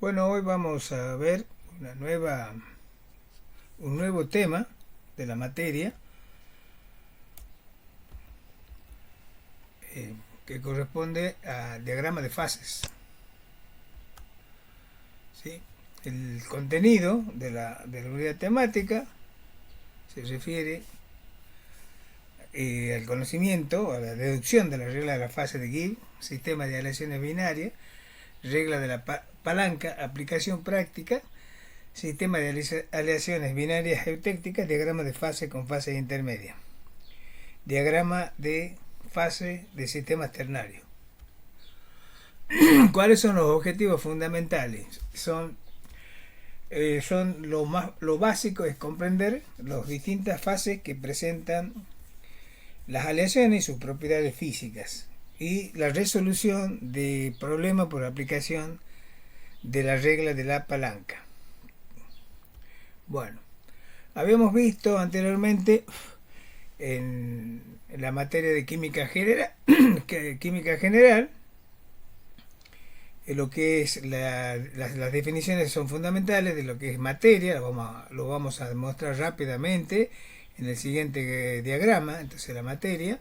Bueno, hoy vamos a ver un nuevo tema de la materia eh, que corresponde al diagrama de fases. ¿Sí? El contenido de la unidad temática se refiere al conocimiento, a la deducción de la regla de la fase de Gibbs, sistema de aleaciones binarias, regla de la palanca, aplicación práctica, sistema de aleaciones binarias eutécticas, diagrama de fase con fase intermedia, diagrama de fase de sistemas ternarios. ¿Cuáles son los objetivos fundamentales? Son lo básico es comprender las distintas fases que presentan las aleaciones y sus propiedades físicas y la resolución de problemas por aplicación de la regla de la palanca. Bueno, habíamos visto anteriormente en la materia de química general, lo que es las definiciones son fundamentales de lo que es materia. Lo vamos a demostrar rápidamente en el siguiente diagrama. Entonces, la materia,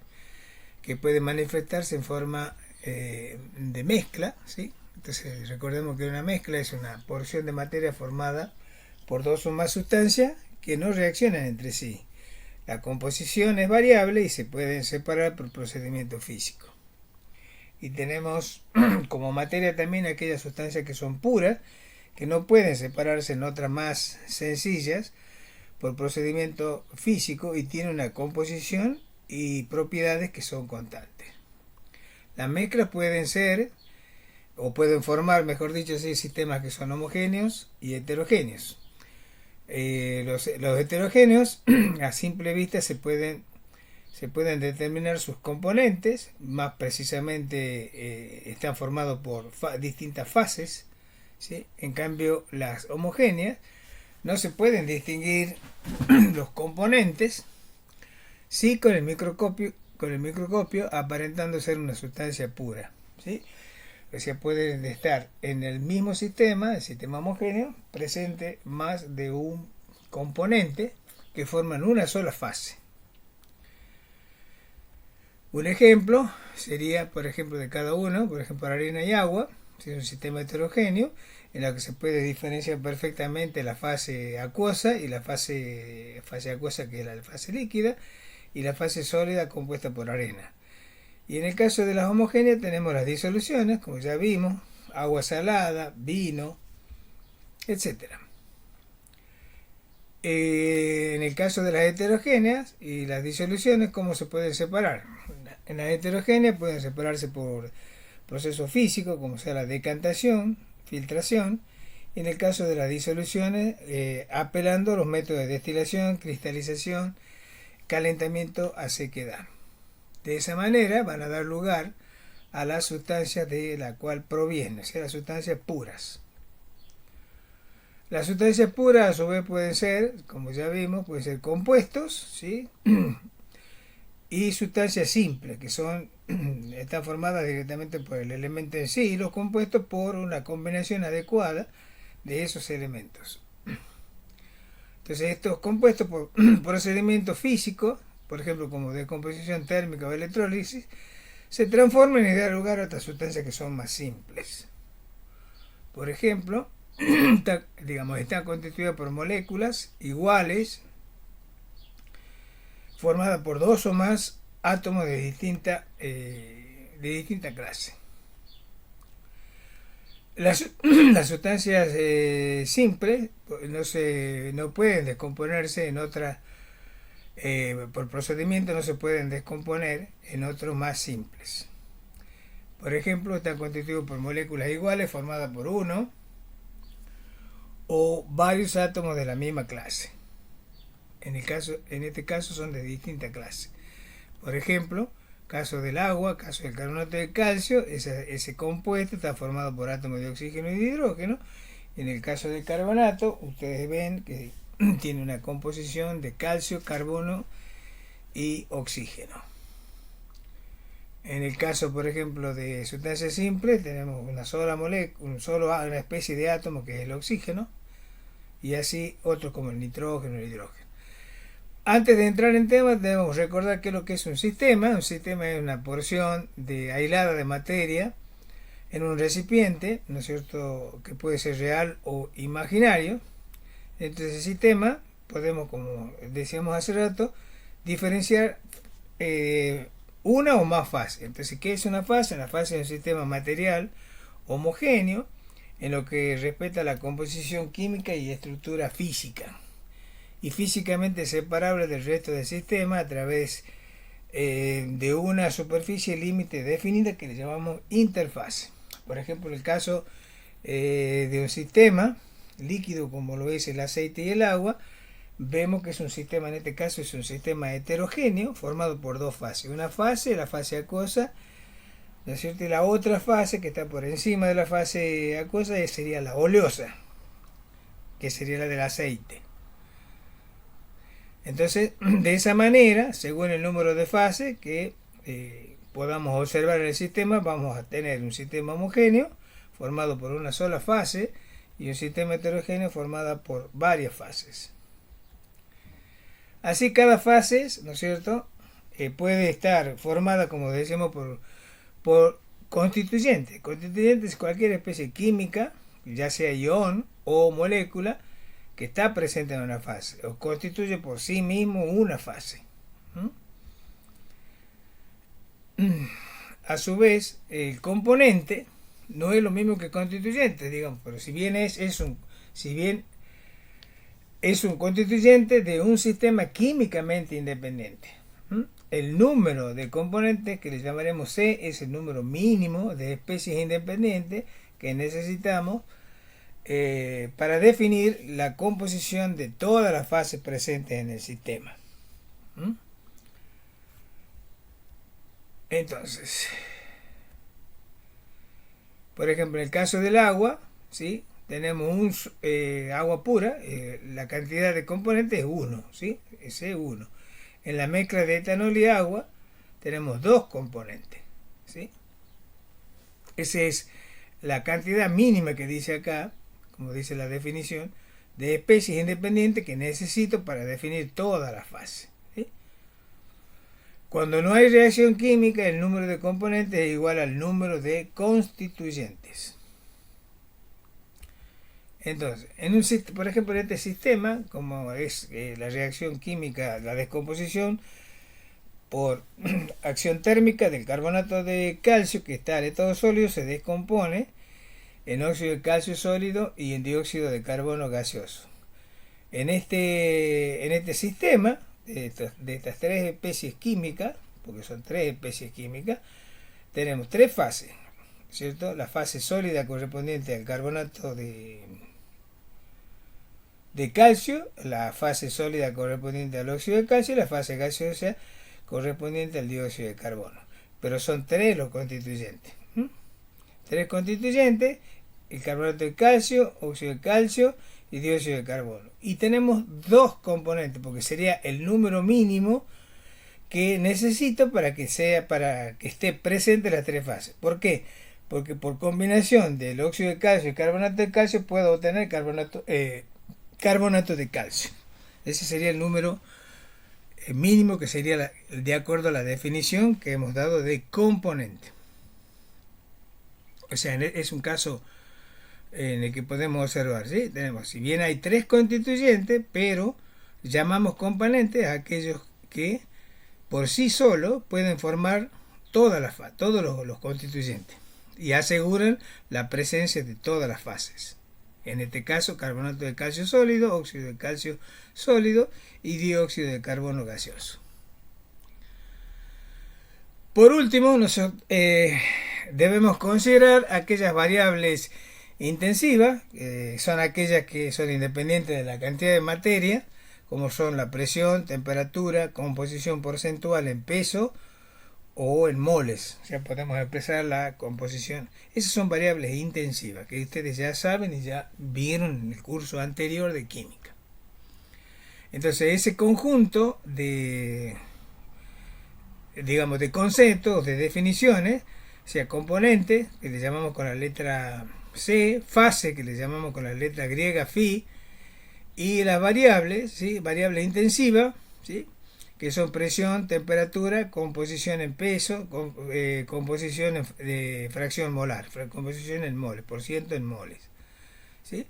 que puede manifestarse en forma de mezcla, ¿sí? Entonces, recordemos que una mezcla es una porción de materia formada por dos o más sustancias que no reaccionan entre sí. La composición es variable y se pueden separar por procedimiento físico. Y tenemos como materia también aquellas sustancias que son puras, que no pueden separarse en otras más sencillas por procedimiento físico y tienen una composición y propiedades que son constantes. Las mezclas pueden ser, o pueden formar, mejor dicho, sistemas que son homogéneos y heterogéneos. Los heterogéneos a simple vista se pueden determinar sus componentes, más precisamente están formados por distintas fases, ¿sí? En cambio, las homogéneas no se pueden distinguir los componentes, sí, con el microscopio aparentando ser una sustancia pura, ¿sí? O sea, pueden estar en el mismo sistema, el sistema homogéneo, presente más de un componente que forman una sola fase. Un ejemplo sería, por ejemplo, de cada uno, por ejemplo, arena y agua, es un sistema heterogéneo en el que se puede diferenciar perfectamente la fase acuosa y la fase acuosa, que es la fase líquida, y la fase sólida compuesta por arena. Y en el caso de las homogéneas tenemos las disoluciones, como ya vimos, agua salada, vino, etc. En el caso de las heterogéneas y las disoluciones, ¿cómo se pueden separar? En las heterogéneas pueden separarse por procesos físicos, como sea la decantación, filtración, y en el caso de las disoluciones, apelando a los métodos de destilación, cristalización, calentamiento a sequedad. De esa manera van a dar lugar a las sustancias de la cual provienen, o sea, las sustancias puras. Las sustancias puras a su vez pueden ser, como ya vimos, pueden ser compuestos, ¿sí? Y sustancias simples, que están formadas directamente por el elemento en sí, y los compuestos por una combinación adecuada de esos elementos. Entonces, estos compuestos por procedimientos físicos, por ejemplo, como decomposición térmica o electrólisis, se transforman y dan lugar a otras sustancias que son más simples. Por ejemplo, están constituidas por moléculas iguales, formadas por dos o más átomos de distinta clase. Las sustancias simples no pueden descomponerse en otras, por procedimiento no se pueden descomponer en otros más simples. Por ejemplo, están constituidos por moléculas iguales formadas por uno o varios átomos de la misma clase. En este caso son de distinta clase. Por ejemplo, caso del agua, caso del carbonato de calcio, ese compuesto está formado por átomos de oxígeno y de hidrógeno. En el caso del carbonato, ustedes ven que tiene una composición de calcio, carbono y oxígeno. En el caso, por ejemplo, de sustancias simples, tenemos una sola molécula, una especie de átomo que es el oxígeno, y así otros como el nitrógeno, el hidrógeno. Antes de entrar en temas, debemos recordar qué es lo que es un sistema. Un sistema es una porción aislada de materia en un recipiente, ¿no es cierto?, que puede ser real o imaginario. Dentro de ese sistema podemos, como decíamos hace rato, diferenciar una o más fases. Entonces, ¿qué es una fase? Una fase es un sistema material homogéneo en lo que respecta a la composición química y estructura física, y físicamente separable del resto del sistema a través de una superficie límite definida que le llamamos interfase. Por ejemplo, en el caso de un sistema líquido como lo es el aceite y el agua, vemos que es un sistema, en este caso es un sistema heterogéneo formado por dos fases. Una fase, la fase acuosa, ¿no es cierto? Y la otra fase que está por encima de la fase acuosa sería la oleosa, que sería la del aceite. Entonces, de esa manera, según el número de fases que podamos observar en el sistema, vamos a tener un sistema homogéneo formado por una sola fase y un sistema heterogéneo formado por varias fases. Así cada fase, ¿no es cierto?, puede estar formada, como decimos, por constituyentes. Constituyentes es cualquier especie química, ya sea ion o molécula, que está presente en una fase o constituye por sí mismo una fase. A su vez, el componente no es lo mismo que constituyente, digamos, pero si bien es un constituyente de un sistema químicamente independiente. El número de componentes, que le llamaremos C, es el número mínimo de especies independientes que necesitamos para definir la composición de todas las fases presentes en el sistema. Entonces, por ejemplo, en el caso del agua, ¿sí?, tenemos agua pura, la cantidad de componentes es 1, ¿sí?, ese es 1. En la mezcla de etanol y agua tenemos 2 componentes, ¿sí? Esa es la cantidad mínima que dice acá, como dice la definición, de especies independientes que necesito para definir toda la fase, ¿sí? Cuando no hay reacción química, el número de componentes es igual al número de constituyentes. Entonces, por ejemplo, en este sistema, como es la reacción química, la descomposición por acción térmica del carbonato de calcio, que está en estado sólido, se descompone en óxido de calcio sólido y en dióxido de carbono gaseoso. En este sistema, de estas tres especies químicas, porque son tres especies químicas, tenemos tres fases, ¿cierto? La fase sólida correspondiente al carbonato de calcio, la fase sólida correspondiente al óxido de calcio y la fase gaseosa correspondiente al dióxido de carbono. Pero son tres los constituyentes. Tres constituyentes: el carbonato de calcio, óxido de calcio y dióxido de carbono. Y tenemos dos componentes, porque sería el número mínimo que necesito para que esté presente las tres fases. ¿Por qué? Porque por combinación del óxido de calcio y carbonato de calcio puedo obtener carbonato de calcio. Ese sería el número mínimo, que sería de acuerdo a la definición que hemos dado de componente. O sea, es un caso en el que podemos observar, ¿sí? Tenemos, si bien hay tres constituyentes, pero llamamos componentes a aquellos que por sí solo pueden formar todos los constituyentes y aseguran la presencia de todas las fases. En este caso, carbonato de calcio sólido, óxido de calcio sólido y dióxido de carbono gaseoso. Por último, debemos considerar aquellas variables intensivas, son aquellas que son independientes de la cantidad de materia, como son la presión, temperatura, composición porcentual en peso o en moles. O sea, podemos expresar la composición. Esas son variables intensivas que ustedes ya saben y ya vieron en el curso anterior de química. Entonces, ese conjunto de digamos, de conceptos, de definiciones, o sea, componente, que le llamamos con la letra C, fase, que le llamamos con la letra griega phi, y las variables, ¿sí? Variable intensiva, ¿sí? Que son presión, temperatura, composición en peso, composición de fracción molar, composición en moles, por ciento en moles, ¿sí?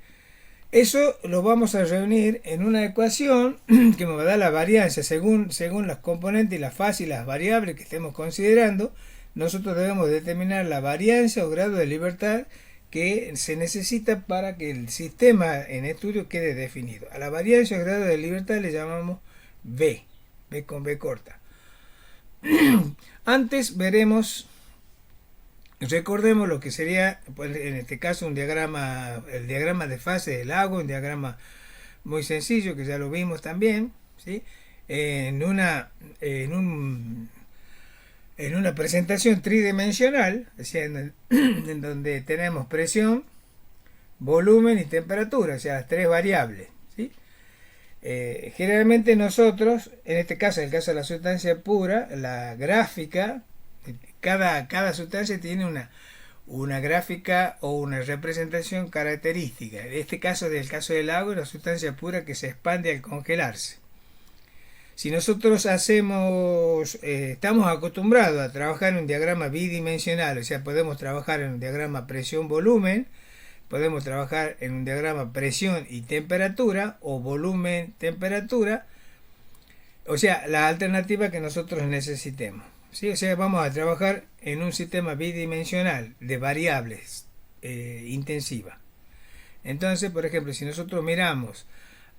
Eso lo vamos a reunir en una ecuación que me va a dar la varianza según los componentes y la fase y las variables que estemos considerando. Nosotros debemos determinar la varianza o grado de libertad que se necesita para que el sistema en estudio quede definido. A la varianza o grado de libertad le llamamos V, V con V corta. Antes veremos, recordemos lo que sería, pues, en este caso, un diagrama, el diagrama de fase del agua, un diagrama muy sencillo que ya lo vimos también, ¿sí? En una presentación tridimensional, o sea, en donde tenemos presión, volumen y temperatura, o sea, las tres variables, ¿sí? Generalmente nosotros, en este caso, en el caso de la sustancia pura, la gráfica, cada sustancia tiene una gráfica o una representación característica. En este caso, del caso del agua, es una sustancia pura que se expande al congelarse. Si nosotros estamos acostumbrados a trabajar en un diagrama bidimensional, o sea, podemos trabajar en un diagrama presión-volumen, podemos trabajar en un diagrama presión y temperatura, o volumen-temperatura, o sea, la alternativa que nosotros necesitemos, ¿sí? O sea, vamos a trabajar en un sistema bidimensional de variables intensivas. Entonces, por ejemplo, si nosotros miramos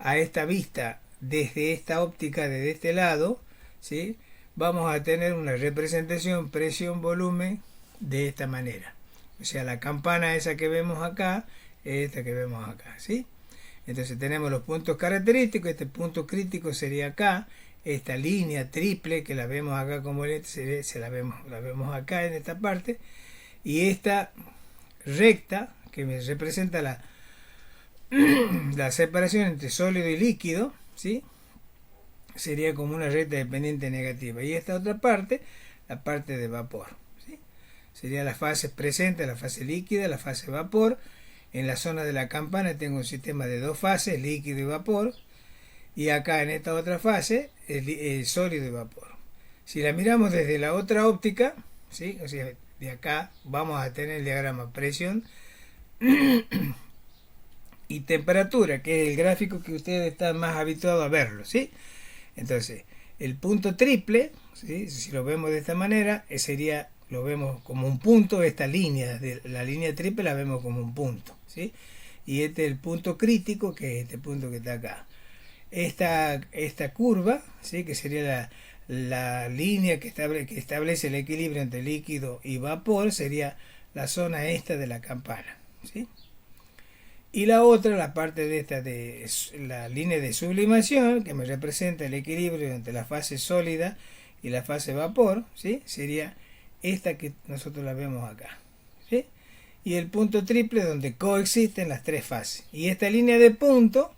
a esta vista desde esta óptica, desde este lado, ¿sí? Vamos a tener una representación presión-volumen de esta manera. O sea, la campana esa que vemos acá, esta que vemos acá, ¿sí? Entonces tenemos los puntos característicos, este punto crítico sería acá, esta línea triple que la vemos acá como la vemos acá en esta parte, y esta recta que me representa la separación entre sólido y líquido, ¿sí? Sería como una recta de pendiente negativa, y esta otra parte, la parte de vapor, ¿sí? Sería la fase presente, la fase líquida, la fase vapor. En la zona de la campana tengo un sistema de dos fases, líquido y vapor, y acá en esta otra fase el sólido y vapor. Si la miramos desde la otra óptica, ¿sí? O sea, de acá vamos a tener el diagrama presión y temperatura, que es el gráfico que ustedes están más habituados a verlo, ¿sí? Entonces, el punto triple, ¿sí? Si lo vemos de esta manera, lo vemos como un punto, esta línea, la línea triple la vemos como un punto, ¿sí? Y este es el punto crítico, que es este punto que está acá. Esta curva, ¿sí? Que sería la línea que establece el equilibrio entre líquido y vapor, sería la zona esta de la campana, ¿sí? Y la otra, la parte de esta de la línea de sublimación, que me representa el equilibrio entre la fase sólida y la fase vapor, ¿sí? Sería esta que nosotros la vemos acá, ¿sí? Y el punto triple donde coexisten las tres fases. Y esta línea de punto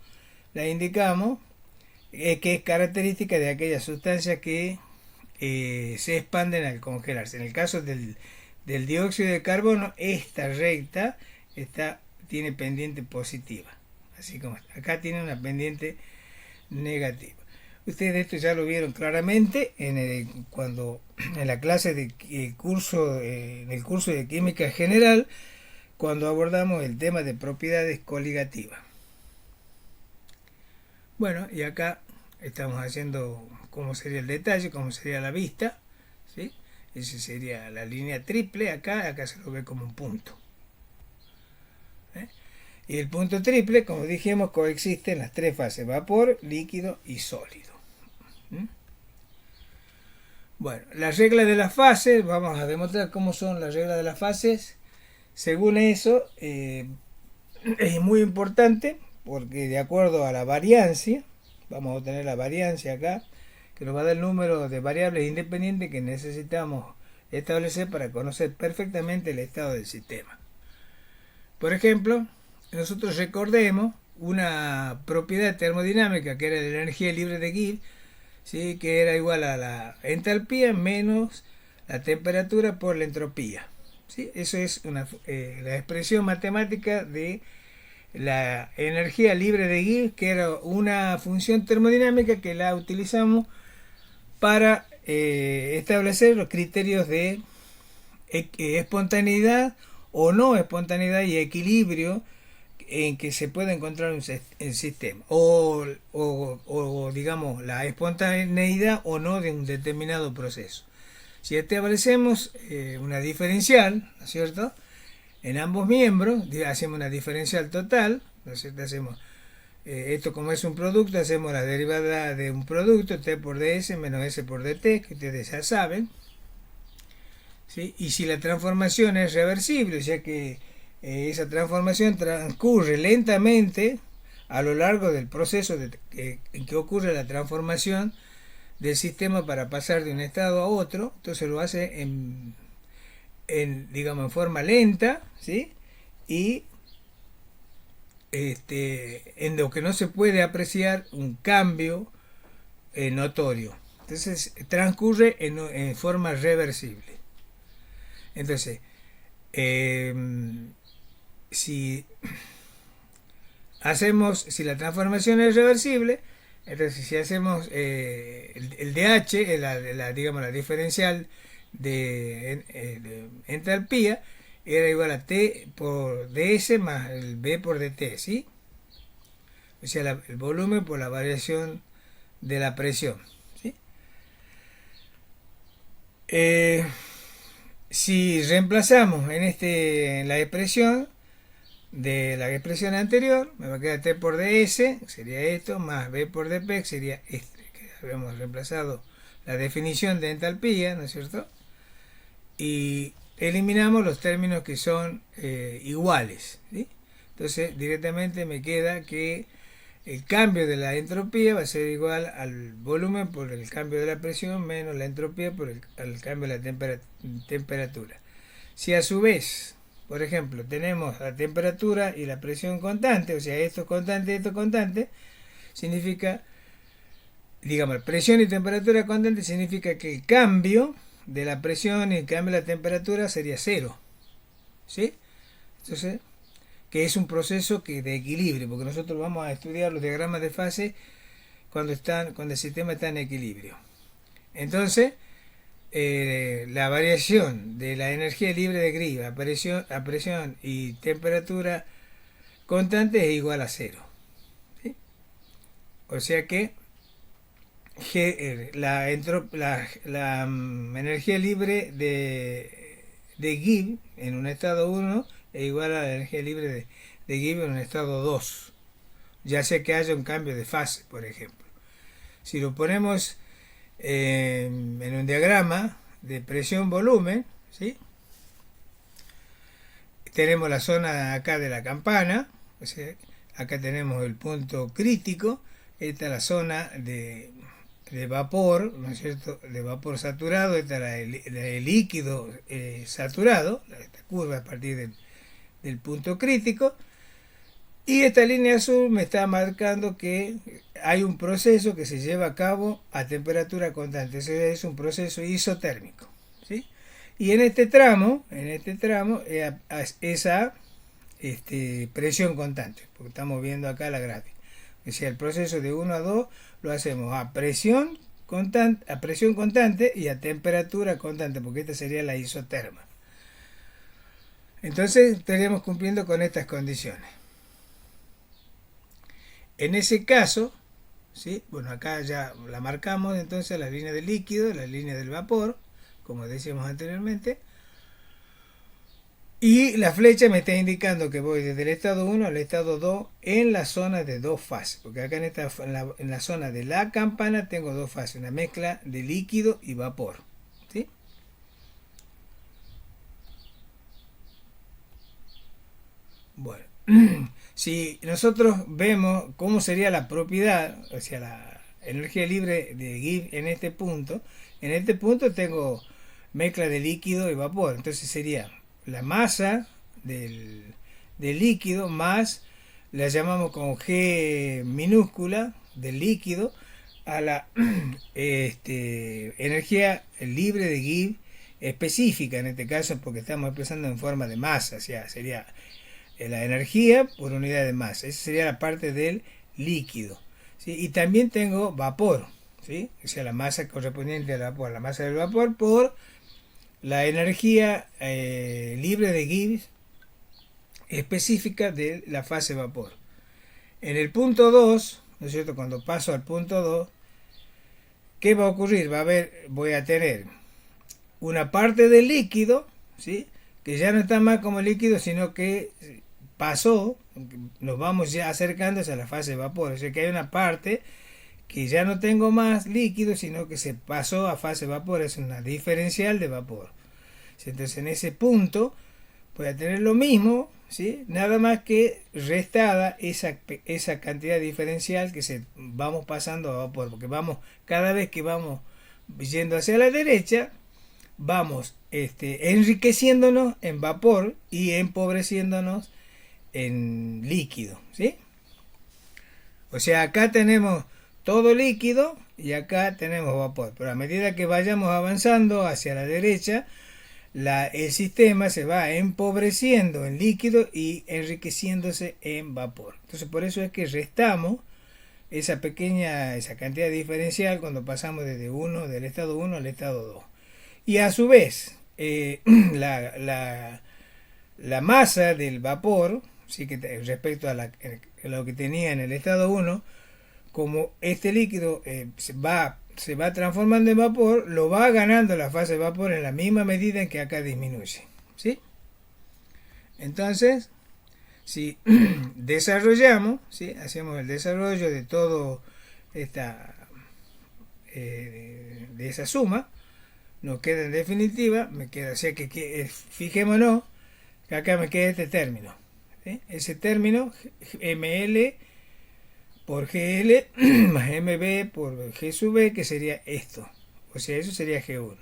la indicamos que es característica de aquellas sustancias que se expanden al congelarse. En el caso del dióxido de carbono, esta recta tiene pendiente positiva, así como acá tiene una pendiente negativa. Ustedes esto ya lo vieron claramente cuando en la clase en el curso de química general, cuando abordamos el tema de propiedades coligativas. Bueno, y acá estamos haciendo cómo sería el detalle, cómo sería la vista, ¿sí? Esa sería la línea triple, acá se lo ve como un punto. Y el punto triple, como dijimos, coexiste en las tres fases: vapor, líquido y sólido. Bueno, las reglas de las fases, vamos a demostrar cómo son las reglas de las fases. Según eso, es muy importante, porque de acuerdo a la variancia, vamos a obtener la variancia acá, que nos va a dar el número de variables independientes que necesitamos establecer para conocer perfectamente el estado del sistema. Por ejemplo, nosotros recordemos una propiedad termodinámica que era la energía libre de Gibbs, ¿sí? Que era igual a la entalpía menos la temperatura por la entropía. ¿Sí? Eso es la expresión matemática de la energía libre de Gibbs, que era una función termodinámica que la utilizamos para establecer los criterios de espontaneidad o no espontaneidad y equilibrio en que se puede encontrar un sistema o digamos la espontaneidad o no de un determinado proceso. Si establecemos una diferencial, ¿no es cierto?, en ambos miembros, hacemos una diferencial total, ¿no es cierto? Hacemos esto como es un producto, hacemos la derivada de un producto, t por ds menos s por dt, que ustedes ya saben, ¿sí? Y si la transformación es reversible, o sea que esa transformación transcurre lentamente a lo largo del proceso en que ocurre la transformación del sistema para pasar de un estado a otro, entonces lo hace digamos, en forma lenta, ¿sí? Y en lo que no se puede apreciar un cambio notorio. Entonces transcurre en forma reversible. Entonces, si si la transformación es reversible, entonces si hacemos el DH, digamos la diferencial de entalpía, era igual a T por ds más el B por dt, ¿sí? O sea, el volumen por la variación de la presión, ¿sí? Si reemplazamos en la expresión de la expresión anterior, me va a quedar T por ds, sería esto, más B por dp, sería este, que habíamos reemplazado la definición de entalpía, ¿no es cierto? Y eliminamos los términos que son iguales, ¿sí? Entonces directamente me queda que el cambio de la entropía va a ser igual al volumen por el cambio de la presión menos la entropía por el cambio de la temperatura. Si a su vez, por ejemplo, tenemos la temperatura y la presión constante, o sea, esto es constante, significa, digamos, presión y temperatura constante significa que el cambio de la presión y el cambio de la temperatura sería cero, ¿sí? Entonces, que es un proceso de equilibrio, porque nosotros vamos a estudiar los diagramas de fase cuando el sistema está en equilibrio. Entonces, la variación de la energía libre de Gibbs a presión y temperatura constante es igual a cero, ¿sí? O sea que la energía libre de Gibbs en un estado 1 es igual a la energía libre de Gibbs en un estado 2, ya sea que haya un cambio de fase, por ejemplo. Si lo ponemos en un diagrama de presión-volumen, ¿sí?, tenemos la zona acá de la campana, o sea, acá tenemos el punto crítico, esta es la zona de vapor, ¿no es cierto?, de vapor saturado, esta es el líquido saturado, esta curva a partir del punto crítico, y esta línea azul me está marcando que hay un proceso que se lleva a cabo a temperatura constante, ese es un proceso isotérmico, ¿sí? Y en este tramo esa presión constante, porque estamos viendo acá la gráfica. O sea, el proceso de 1 a 2 lo hacemos a presión constante y a temperatura constante, porque esta sería la isoterma. Entonces estaríamos cumpliendo con estas condiciones. En ese caso, ¿sí?, bueno, acá ya la marcamos entonces la línea del líquido, la línea del vapor, como decíamos anteriormente, y la flecha me está indicando que voy desde el estado 1 al estado 2 en la zona de dos fases, porque acá en la zona de la campana tengo dos fases, una mezcla de líquido y vapor, ¿sí? Bueno, si nosotros vemos cómo sería la propiedad, o sea, la energía libre de Gibbs en este punto tengo mezcla de líquido y vapor, entonces sería la masa del líquido más, la llamamos con G minúscula del líquido, a la energía libre de Gibbs específica, en este caso porque estamos expresando en forma de masa, o sea, sería la energía por unidad de masa. Esa sería la parte del líquido, ¿sí? Y también tengo vapor, ¿sí? O sea, la masa correspondiente al vapor, la masa del vapor por la energía libre de Gibbs específica de la fase vapor. En el punto 2, ¿no es cierto? Cuando paso al punto 2, ¿qué va a ocurrir? Voy a tener una parte del líquido, ¿sí? Que ya no está más como líquido, sino que pasó, nos vamos ya acercando a la fase de vapor. O sea que hay una parte que ya no tengo más líquido, sino que se pasó a fase de vapor, es una diferencial de vapor. Entonces en ese punto voy a tener lo mismo, ¿sí? Nada más que restada esa cantidad diferencial que vamos pasando a vapor, porque cada vez que vamos yendo hacia la derecha, vamos enriqueciéndonos en vapor y empobreciéndonos en líquido, ¿sí? O sea, acá tenemos todo líquido y acá tenemos vapor, pero a medida que vayamos avanzando hacia la derecha, el sistema se va empobreciendo en líquido y enriqueciéndose en vapor. Entonces por eso es que restamos esa cantidad diferencial cuando pasamos del estado 1 al estado 2. Y a su vez, la masa del vapor, ¿sí? Respecto a lo que tenía en el estado 1, como este líquido se va transformando en vapor, lo va ganando la fase de vapor en la misma medida en que acá disminuye, ¿sí? Entonces, si desarrollamos, ¿sí? Hacemos el desarrollo de todo de esa suma, nos queda en definitiva, o sea que fijémonos que acá me queda este término, ¿sí? Ese término, ml por GL más MB por G sub B, que sería esto. O sea, eso sería G1.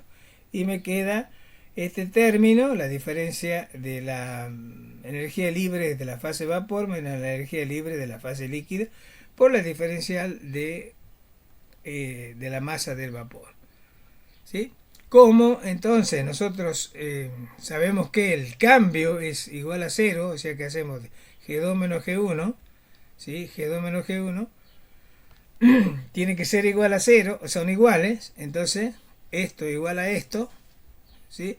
Y me queda este término, la diferencia de la energía libre de la fase vapor menos la energía libre de la fase líquida por la diferencial de la masa del vapor, ¿sí? Como entonces nosotros sabemos que el cambio es igual a 0, o sea que hacemos G2 menos G1, ¿sí? G2 menos G1 tiene que ser igual a 0, son iguales, entonces esto igual a esto, ¿sí?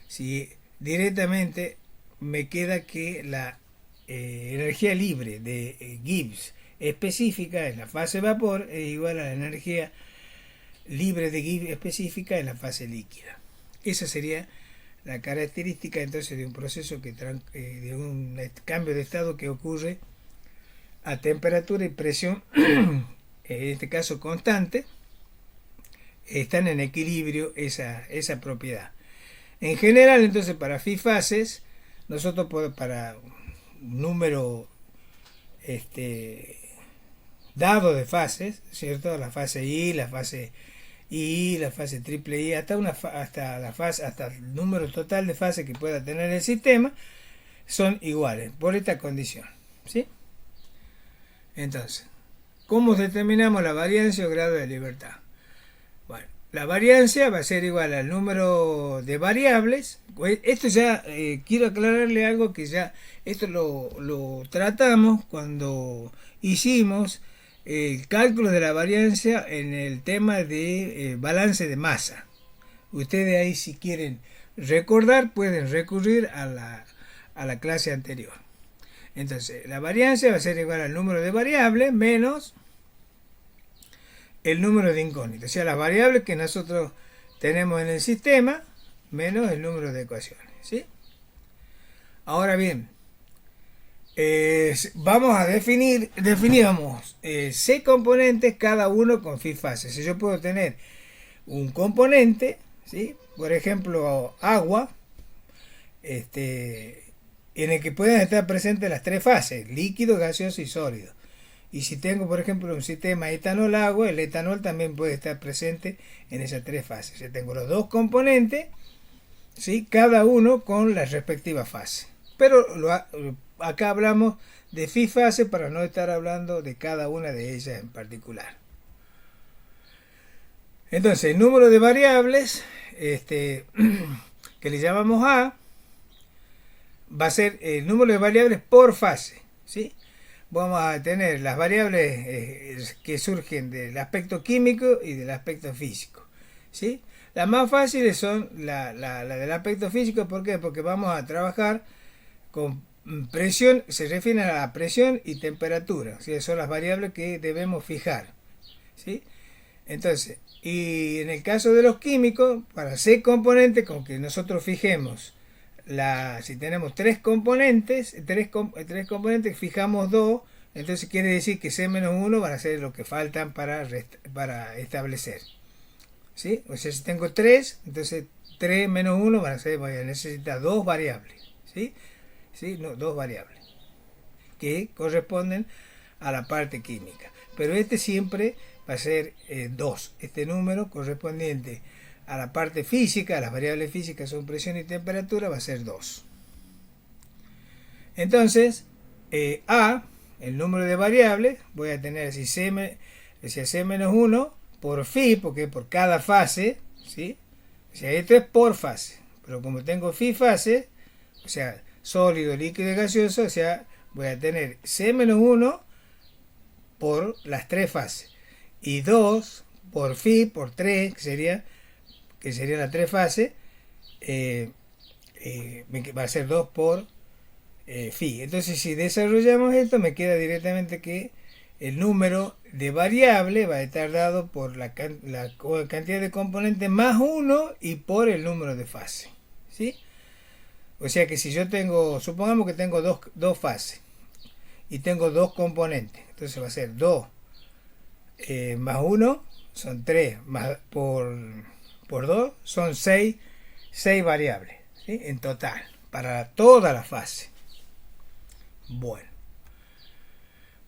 Si directamente me queda que la energía libre de Gibbs específica en la fase vapor es igual a la energía libre de Gibbs específica en la fase líquida. Esa sería la característica entonces de un proceso de un cambio de estado que ocurre a temperatura y presión, en este caso constante, están en equilibrio esa propiedad. En general, entonces, para phi fases, nosotros para un número dado de fases, ¿cierto? La fase I, la fase I, la fase triple I, hasta el número total de fases que pueda tener el sistema, son iguales por esta condición, ¿sí? Entonces, ¿cómo determinamos la variancia o grado de libertad? Bueno, la variancia va a ser igual al número de variables. Esto ya, quiero aclararle algo que ya, esto lo tratamos cuando hicimos el cálculo de la variancia en el tema de balance de masa. Ustedes ahí, si quieren recordar, pueden recurrir a la clase anterior. Entonces, la variancia va a ser igual al número de variables menos el número de incógnitas. O sea, las variables que nosotros tenemos en el sistema menos el número de ecuaciones, Ahora bien, vamos a definíamos C componentes, cada uno con phi fases. Si yo puedo tener un componente, por ejemplo, agua, en el que pueden estar presentes las tres fases, líquido, gaseoso y sólido. Y si tengo, por ejemplo, un sistema etanol-agua, el etanol también puede estar presente en esas tres fases. Yo tengo los dos componentes, cada uno con la respectiva fase. Pero acá hablamos de phi fase para no estar hablando de cada una de ellas en particular. Entonces, el número de variables que le llamamos A va a ser el número de variables por fase, ¿sí? Vamos a tener las variables que surgen del aspecto químico y del aspecto físico, ¿sí? Las más fáciles son la del aspecto físico. ¿Por qué? Porque vamos a trabajar con presión, se refiere a la presión y temperatura, ¿sí? Son las variables que debemos fijar, ¿sí? Entonces, y en el caso de los químicos, para C componente, con que nosotros fijemos si tenemos tres componentes, tres componentes, fijamos dos, entonces quiere decir que C-1 van a ser lo que faltan para establecer, ¿sí? O sea, si tengo 3, entonces 3 menos 1 van a ser, voy a necesitar dos variables, ¿sí? ¿Sí? No, dos variables que corresponden a la parte química. Pero siempre va a ser 2. Este número correspondiente a la parte física, las variables físicas son presión y temperatura, va a ser 2. Entonces, A, el número de variables, voy a tener así C menos 1 por phi, porque por cada fase, ¿sí? O sea, esto es por fase. Pero como tengo phi fase, o sea, sólido, líquido y gaseoso, o sea, voy a tener C menos 1 por las tres fases. Y 2 por phi, por 3, que sería la tres fases, va a ser 2 por phi. Entonces, si desarrollamos esto, me queda directamente que el número de variables va a estar dado por la cantidad de componentes más 1 y por el número de fases, ¿sí? O sea que si yo supongamos que tengo dos fases y tengo dos componentes, entonces va a ser 2 más 1 son 3, más por 2 son 6 variables, ¿sí? En total, para toda la fase. Bueno,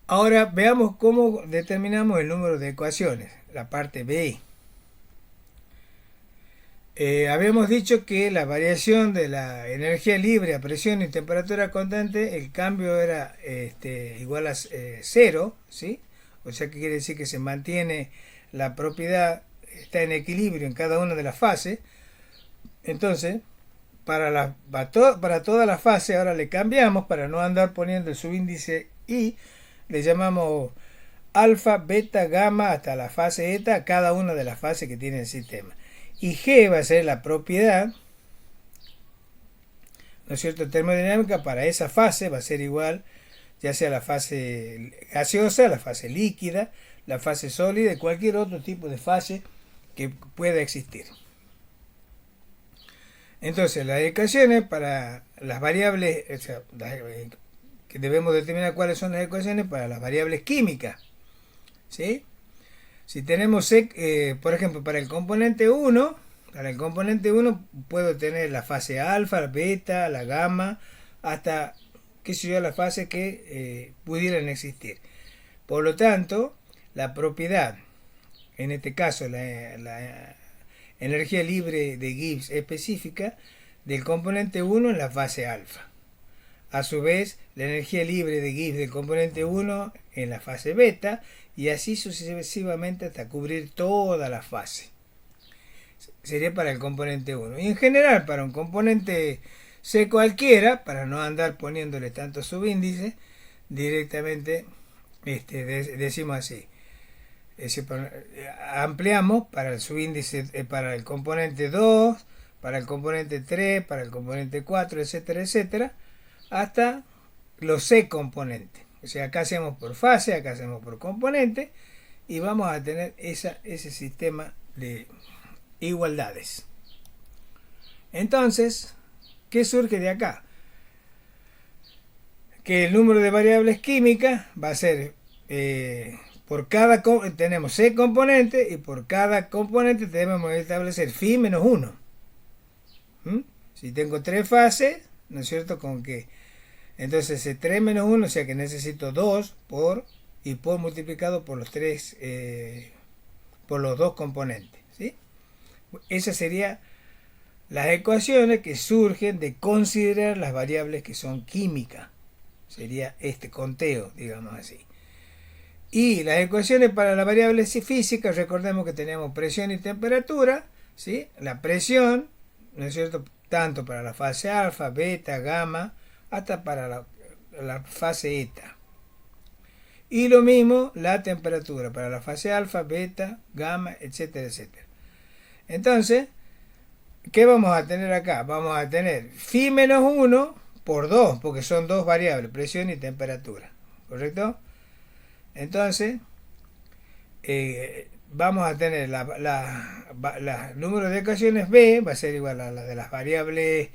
ahora veamos cómo determinamos el número de ecuaciones, la parte B. Habíamos dicho que la variación de la energía libre a presión y temperatura constante, el cambio era igual a 0, ¿sí? O sea que quiere decir que se mantiene la propiedad, está en equilibrio en cada una de las fases. Entonces, para todas las fases ahora le cambiamos, para no andar poniendo el subíndice I, le llamamos alfa, beta, gamma hasta la fase eta a cada una de las fases que tiene el sistema. Y G va a ser la propiedad, ¿no es cierto?, termodinámica para esa fase, va a ser igual, ya sea la fase gaseosa, la fase líquida, la fase sólida y cualquier otro tipo de fase que pueda existir. Entonces, las ecuaciones para las variables, o sea, que debemos determinar cuáles son las ecuaciones para las variables químicas, ¿sí? Si tenemos, por ejemplo, para el componente 1, puedo tener la fase alfa, la beta, la gamma, hasta, qué sé yo, la fase que pudieran existir. Por lo tanto, la propiedad, en este caso la energía libre de Gibbs específica, del componente 1 en la fase alfa. A su vez, la energía libre de Gibbs del componente 1 en la fase beta, y así sucesivamente hasta cubrir toda la fase. Sería para el componente 1. Y en general, para un componente C cualquiera, para no andar poniéndole tantos subíndices, directamente decimos así. Ampliamos para el subíndice, para el componente 2, para el componente 3, para el componente 4, etcétera, etcétera, hasta los C componentes. O sea, acá hacemos por fase, acá hacemos por componente, y vamos a tener ese sistema de igualdades. Entonces, ¿qué surge de acá? Que el número de variables químicas va a ser, por cada tenemos C componente, y por cada componente debemos establecer phi menos 1. Si tengo tres fases, ¿no es cierto? Con que entonces 3 menos 1, o sea que necesito 2 por multiplicado por los por los dos componentes, ¿sí? Esas serían las ecuaciones que surgen de considerar las variables que son químicas. Sería este conteo, digamos así. Y las ecuaciones para las variables físicas, recordemos que tenemos presión y temperatura, ¿sí? La presión, ¿no es cierto? Tanto para la fase alfa, beta, gamma, hasta para la fase eta. Y lo mismo la temperatura para la fase alfa, beta, gamma, etcétera, etcétera. Entonces, ¿qué vamos a tener acá? Vamos a tener phi menos 1 por 2, porque son dos variables, presión y temperatura, ¿correcto? Entonces, vamos a tener la número de ecuaciones B, va a ser igual a la de las variables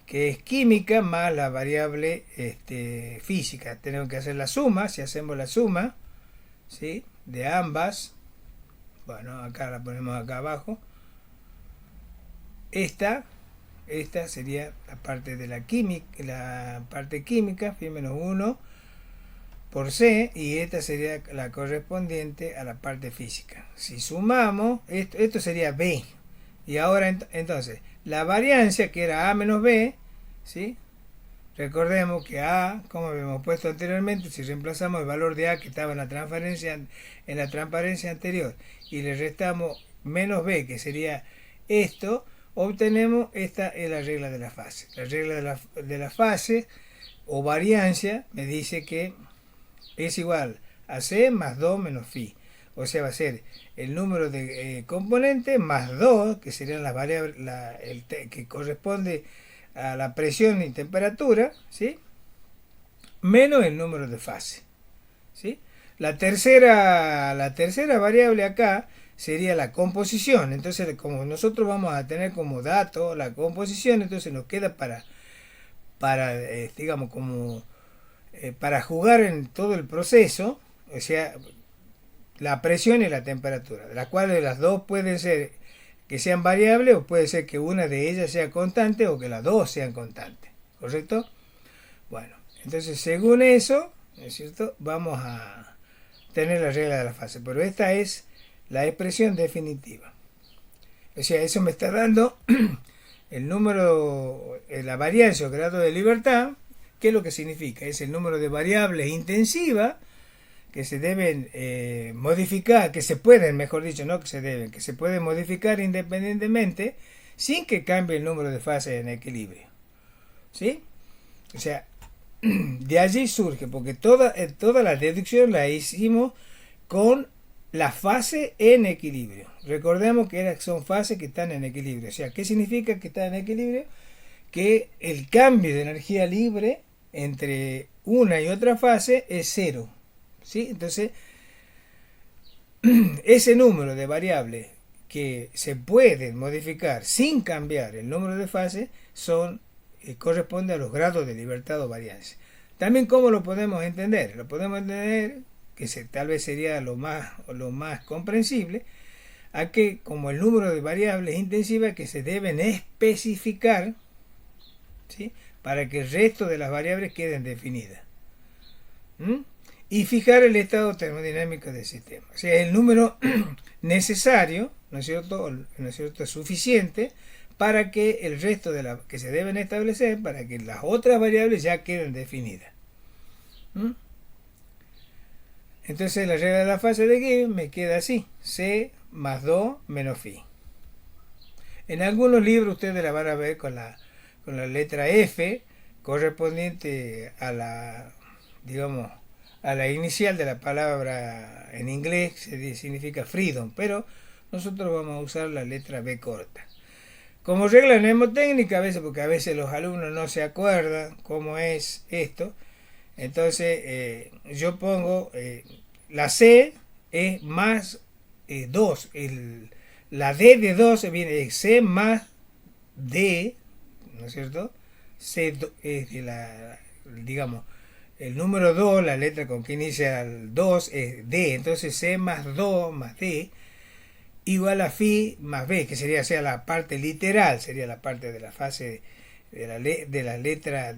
que es química más la variable física. Tenemos que hacer la suma. Si hacemos la suma, ¿sí?, de ambas, bueno, acá la ponemos acá abajo. Esta sería la parte de la parte química, phi menos 1 por C, y esta sería la correspondiente a la parte física. Si sumamos, esto sería B. Y ahora entonces, la variancia que era A menos B, ¿sí? Recordemos que A, como habíamos puesto anteriormente, si reemplazamos el valor de A que estaba en la transparencia anterior y le restamos menos B, que sería esto, obtenemos esta es la regla de la fase. La regla de la fase o variancia me dice que es igual a C más 2 menos phi. O sea, va a ser el número de componentes más 2, que serían las variables, que corresponde a la presión y temperatura, ¿sí?, menos el número de fase, ¿sí? La tercera variable acá sería la composición. Entonces, como nosotros vamos a tener como dato la composición, entonces nos queda digamos, como para jugar en todo el proceso, o sea, la presión y la temperatura, de las cuales las dos pueden ser que sean variables, o puede ser que una de ellas sea constante o que las dos sean constantes, ¿correcto? Bueno, entonces según eso, ¿no es cierto?, vamos a tener la regla de la fase, pero esta es la expresión definitiva. O sea, eso me está dando el número, la variancia o grado de libertad. ¿Qué es lo que significa? Es el número de variables intensivas que se deben modificar, que se pueden, mejor dicho, no que se deben, que se pueden modificar independientemente sin que cambie el número de fases en equilibrio, ¿sí? O sea, de allí surge, porque toda la deducción la hicimos con la fase en equilibrio. Recordemos que son fases que están en equilibrio. O sea, ¿qué significa que están en equilibrio? Que el cambio de energía libre entre una y otra fase es cero, ¿sí? Entonces, ese número de variables que se pueden modificar sin cambiar el número de fases corresponde a los grados de libertad o variancia. También, ¿cómo lo podemos entender? Lo podemos entender, que tal vez sería lo más comprensible, a que como el número de variables intensivas que se deben especificar, ¿sí?, para que el resto de las variables queden definidas. Y fijar el estado termodinámico del sistema. O sea, el número necesario, ¿no es cierto?, suficiente para que el resto de las que se deben establecer, para que las otras variables ya queden definidas. Entonces la regla de la fase de Gibbs me queda así: C más 2 menos phi. En algunos libros ustedes la van a ver con la letra F, correspondiente a digamos, a la inicial de la palabra en inglés, significa freedom, pero nosotros vamos a usar la letra B corta. Como regla mnemotécnica, porque a veces los alumnos no se acuerdan cómo es esto, entonces yo pongo la C es más 2, la D de 2 viene de C más D, ¿no es cierto? C es digamos, el número 2, la letra con que inicia el 2 es D, entonces C más 2 más D igual a phi más B, que sería la parte literal, sería la parte de la fase de la letra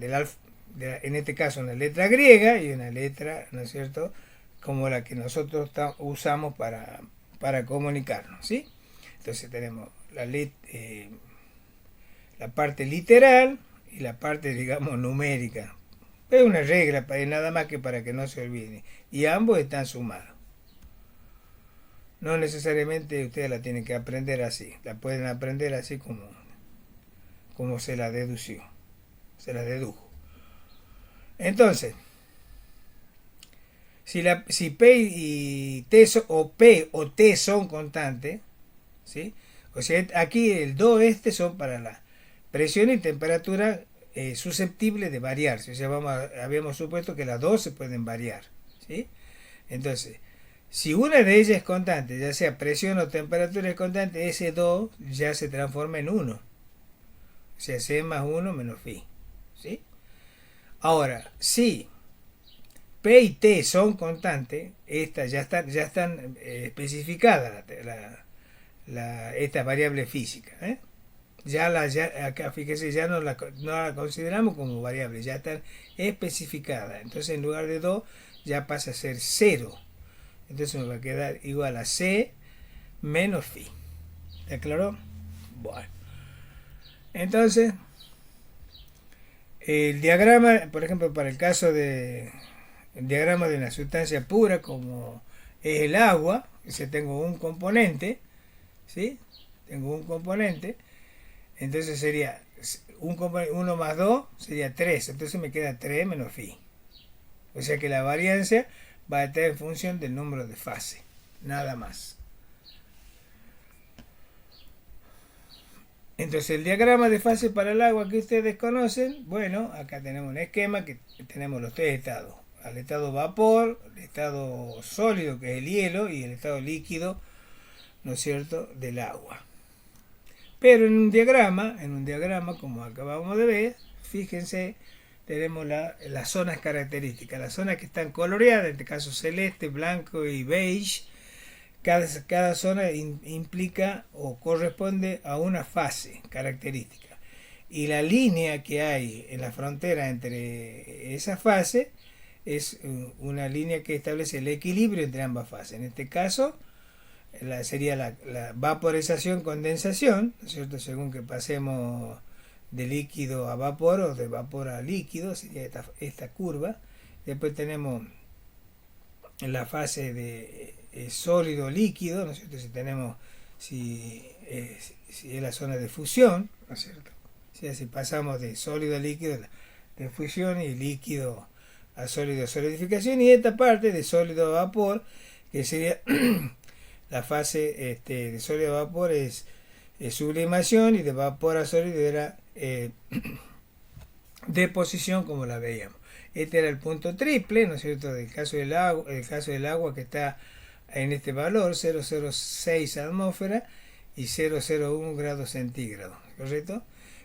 en este caso una letra griega y una letra, ¿no es cierto?, como la que nosotros usamos para comunicarnos, ¿sí? Entonces tenemos la parte literal y la parte, digamos, numérica. Es una regla, nada más que para que no se olvide. Y ambos están sumados. No necesariamente ustedes la tienen que aprender así, la pueden aprender así como se la dedució, se la dedujo. Entonces, si P y T o P o T son constantes, ¿sí? O sea, aquí el do este son para la presión y temperatura susceptible de variarse. O sea, habíamos supuesto que las dos se pueden variar, ¿sí? Entonces, si una de ellas es constante, ya sea presión o temperatura es constante, ese do ya se transforma en uno. O sea, C más 1 menos phi, ¿sí? Ahora, si P y T son constantes, estas ya están especificadas estas variables físicas. Acá fíjese, ya no la consideramos como variable, ya están especificadas. Entonces en lugar de 2 ya pasa a ser 0. Entonces me va a quedar igual a C menos phi. ¿Está claro? Bueno. Entonces, el diagrama, por ejemplo, para el caso de el diagrama de una sustancia pura como es el agua, si tengo un componente, ¿sí? Tengo un componente, entonces sería 1 más 2 sería 3, entonces me queda 3 menos phi. O sea que la variancia va a estar en función del número de fase, nada más. Entonces el diagrama de fase para el agua que ustedes conocen, bueno, acá tenemos un esquema que tenemos los tres estados. Al estado vapor, el estado sólido que es el hielo y el estado líquido, ¿no es cierto?, del agua. Pero en un diagrama como acabamos de ver, fíjense, tenemos las zonas características, las zonas que están coloreadas, en este caso celeste, blanco y beige. Cada zona implica o corresponde a una fase característica. Y la línea que hay en la frontera entre esa fase es una línea que establece el equilibrio entre ambas fases. En este caso, sería la vaporización, condensación, ¿no es cierto? Según que pasemos de líquido a vapor o de vapor a líquido, sería esta curva. Después tenemos la fase de sólido líquido, ¿no es cierto? Si es la zona de fusión, ¿no es cierto? O sea, si pasamos de sólido a líquido, de fusión, y líquido a sólido a solidificación, y esta parte de sólido a vapor, que sería la fase de sólido a vapor es sublimación, y de vapor a sólido era deposición, como la veíamos. Este era el punto triple, ¿no es cierto?, del caso del agua que está en este valor, 0,06 atmósfera y 0,01 grados centígrados, ¿correcto?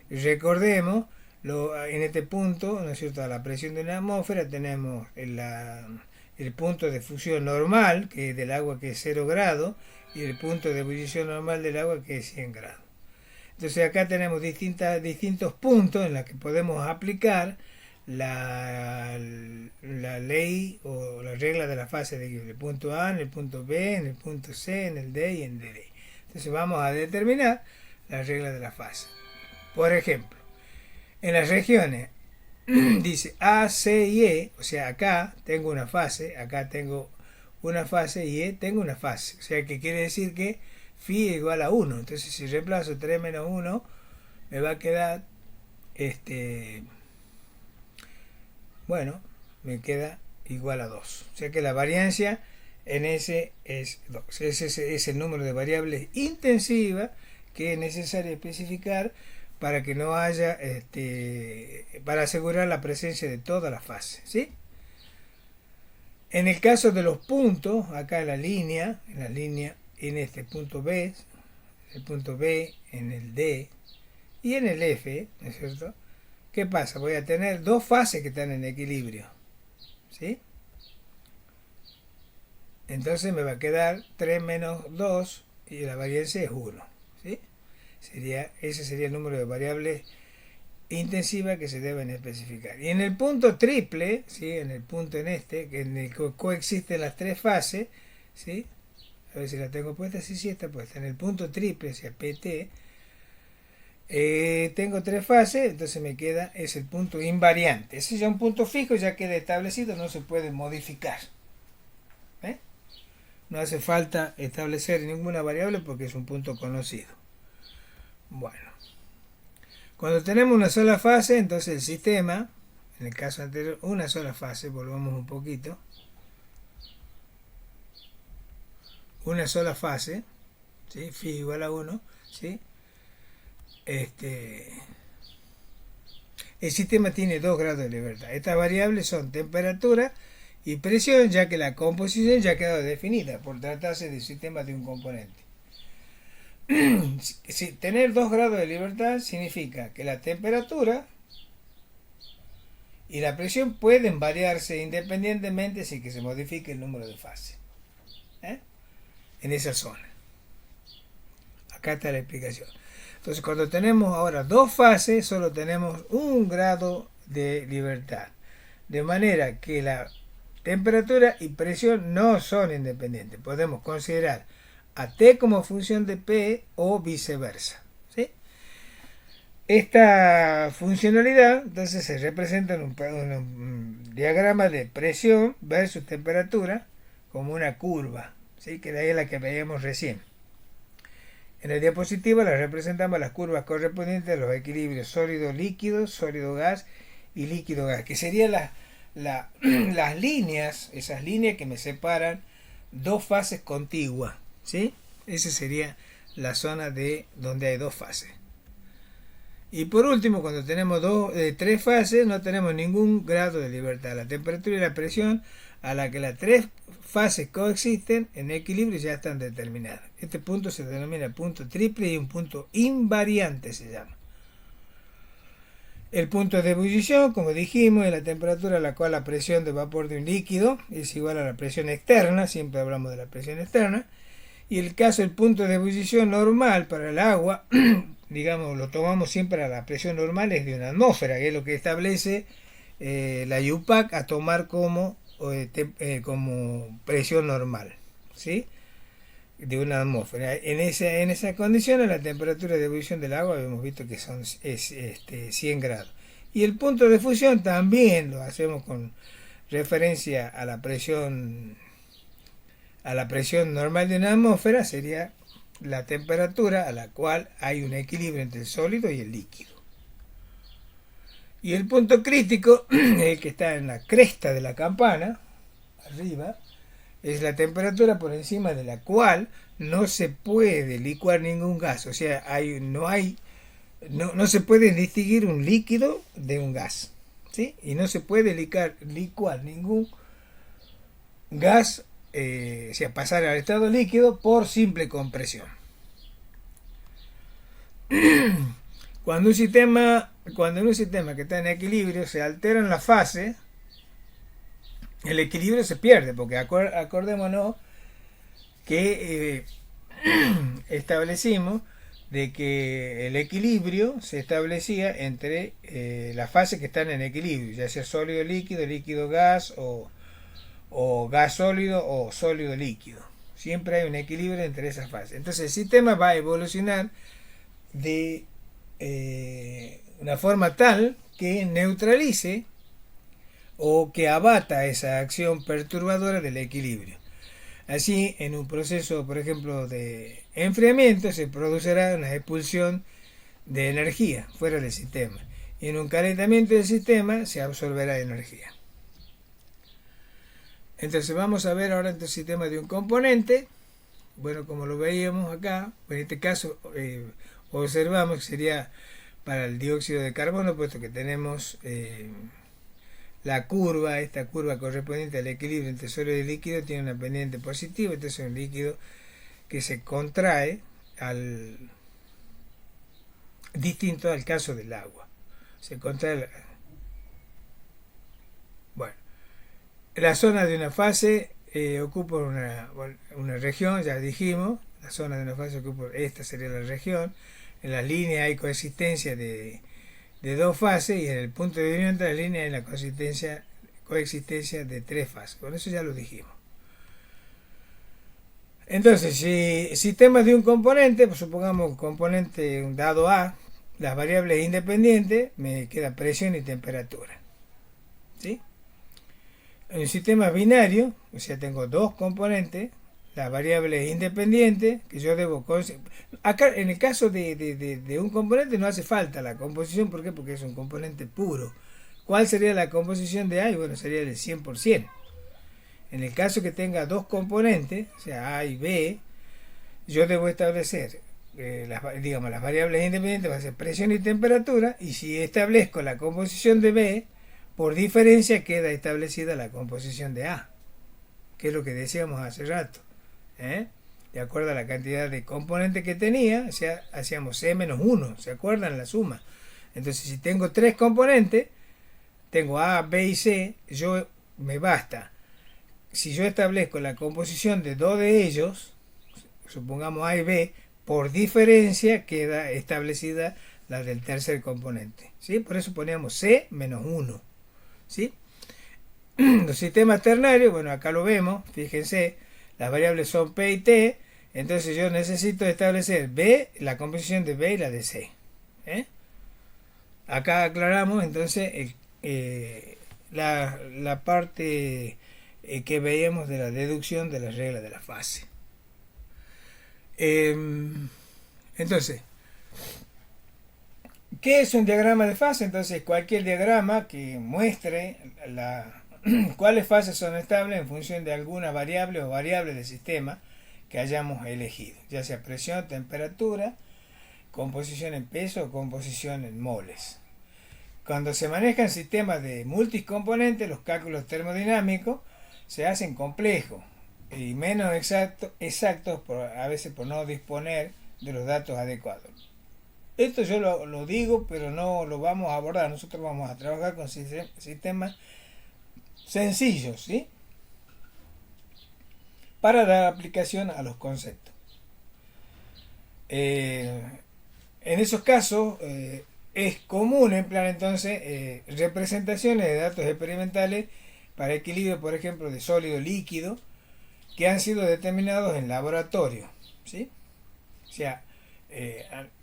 Y recordemos, en este punto, ¿no es cierto?, a la presión de una atmósfera tenemos el punto de fusión normal, que es del agua, que es 0 grados, y el punto de ebullición normal del agua, que es 100 grados. Entonces acá tenemos distintos puntos en los que podemos aplicar la ley o la regla de la fase de el punto A, en el punto B, en el punto C, en el D y en el D. Entonces vamos a determinar la regla de la fase. Por ejemplo, en las regiones dice A, C y E, o sea, acá tengo una fase, acá tengo una fase y E tengo una fase. O sea, que quiere decir que phi es igual a 1. Entonces si reemplazo 3 menos 1, me va a quedar bueno, me queda igual a 2. O sea que la variancia en ese es 2. Ese es el número de variables intensivas que es necesario especificar para que no haya, para asegurar la presencia de todas las fases, ¿sí? En el caso de los puntos, acá en la línea, en este punto B, el punto B, en el D y en el F, ¿no es cierto? ¿Qué pasa? Voy a tener dos fases que están en equilibrio, ¿sí? Entonces me va a quedar 3 menos 2 y la variancia es 1, ¿sí? Ese sería el número de variables intensivas que se deben especificar. Y en el punto triple, ¿sí?, en el punto que en el que coexisten las tres fases, ¿sí?, a ver si la tengo puesta, sí está puesta, en el punto triple, o sea, PT, tengo tres fases, entonces me queda, es el punto invariante. Ese ya es un punto fijo, ya queda establecido, no se puede modificar. no hace falta establecer ninguna variable porque es un punto conocido. Bueno, cuando tenemos una sola fase, entonces el sistema, en el caso anterior, una sola fase, volvamos un poquito, una sola fase, ¿sí? Phi igual a 1, ¿sí? El sistema tiene 2 grados de libertad. Estas variables son temperatura y presión, ya que la composición ya ha quedado definida por tratarse de sistema de un componente. Tener 2 grados de libertad significa que la temperatura y la presión pueden variarse independientemente sin que se modifique el número de fases, en esa zona. Acá está la explicación. Entonces, cuando tenemos ahora 2 fases, solo tenemos 1 grado de libertad. De manera que la temperatura y presión no son independientes. Podemos considerar a T como función de P o viceversa, ¿sí? Esta funcionalidad entonces se representa en un diagrama de presión versus temperatura como una curva, ¿sí? Que de ahí es la que veíamos recién. En la diapositiva las representamos las curvas correspondientes a los equilibrios sólido-líquido, sólido-gas y líquido-gas, que serían las líneas, esas líneas que me separan 2 fases contiguas, ¿sí? Esa sería la zona de donde hay 2 fases. Y por último, cuando tenemos 3 fases, no tenemos ningún grado de libertad. La temperatura y la presión a la que las 3 fases coexisten en equilibrio ya están determinadas. Este punto se denomina punto triple y un punto invariante se llama. El punto de ebullición, como dijimos, es la temperatura a la cual la presión de vapor de un líquido es igual a la presión externa, siempre hablamos de la presión externa. Y el caso del punto de ebullición normal para el agua, digamos, lo tomamos siempre a la presión normal, es de una atmósfera, que es lo que establece la IUPAC a tomar como presión normal, ¿sí? De una atmósfera. En esas condiciones la temperatura de ebullición del agua hemos visto que es 100 grados. Y el punto de fusión también lo hacemos con referencia a la presión normal de una atmósfera, sería la temperatura a la cual hay un equilibrio entre el sólido y el líquido. Y el punto crítico, el que está en la cresta de la campana, arriba, es la temperatura por encima de la cual no se puede licuar ningún gas. O sea, no se puede distinguir un líquido de un gas, ¿sí? Y no se puede licuar ningún gas, o sea, pasar al estado líquido por simple compresión. Cuando en un sistema que está en equilibrio se alteran las fases, el equilibrio se pierde, porque acordémonos que establecimos de que el equilibrio se establecía entre las fases que están en equilibrio, ya sea sólido líquido, líquido gas o gas sólido o sólido líquido. Siempre hay un equilibrio entre esas fases. Entonces el sistema va a evolucionar de una forma tal que neutralice o que abata esa acción perturbadora del equilibrio. Así, en un proceso, por ejemplo, de enfriamiento, se producirá una expulsión de energía fuera del sistema. Y en un calentamiento del sistema se absorberá energía. Entonces vamos a ver ahora el sistema de un componente. Bueno, como lo veíamos acá, en este caso observamos que sería para el dióxido de carbono, puesto que tenemos esta curva correspondiente al equilibrio entre sólido y líquido tiene una pendiente positiva, entonces es un líquido que se contrae distinto al caso del agua. Se contrae. Bueno, la zona de una fase ocupa una región, ya dijimos, la zona de una fase ocupa, esta sería la región. En las líneas hay coexistencia de 2 fases y en el punto de unión de las líneas hay la coexistencia de 3 fases. Con eso ya lo dijimos. Entonces, si sistemas de un componente, pues supongamos un componente un dado A, las variables independientes, me queda presión y temperatura, ¿sí? En un sistema binario, o sea, tengo 2 componentes, las variables independientes que yo debo acá en el caso de un componente no hace falta la composición. ¿Por qué? Porque es un componente puro. ¿Cuál sería la composición de A? Y bueno, sería del 100%. En el caso que tenga dos componentes, o sea A y B, yo debo establecer las variables independientes van a ser presión y temperatura, y si establezco la composición de B, por diferencia queda establecida la composición de A, que es lo que decíamos hace rato. De acuerdo a la cantidad de componentes que tenía, o sea, hacíamos C menos 1, ¿se acuerdan? La suma. Entonces, si tengo tres componentes, tengo A, B y C, me basta. Si yo establezco la composición de dos de ellos, supongamos A y B, por diferencia queda establecida la del tercer componente, ¿sí? Por eso poníamos C menos 1, ¿sí? Los sistemas ternarios, bueno, acá lo vemos, fíjense, las variables son P y T, entonces yo necesito establecer B, la composición de B y la de C. Acá aclaramos entonces la parte que veíamos de la deducción de las reglas de la fase. Entonces, ¿qué es un diagrama de fase? Entonces, cualquier diagrama que muestre cuáles fases son estables en función de alguna variable o variable del sistema que hayamos elegido, ya sea presión, temperatura, composición en peso o composición en moles. Cuando se manejan sistemas de multicomponentes, los cálculos termodinámicos se hacen complejos y menos exactos a veces por no disponer de los datos adecuados. Esto yo lo digo, pero no lo vamos a abordar. Nosotros vamos a trabajar con sistemas sencillos, ¿sí? Para dar aplicación a los conceptos. En esos casos es común emplear entonces representaciones de datos experimentales para equilibrio, por ejemplo, de sólido-líquido, que han sido determinados en laboratorio, ¿sí? O sea,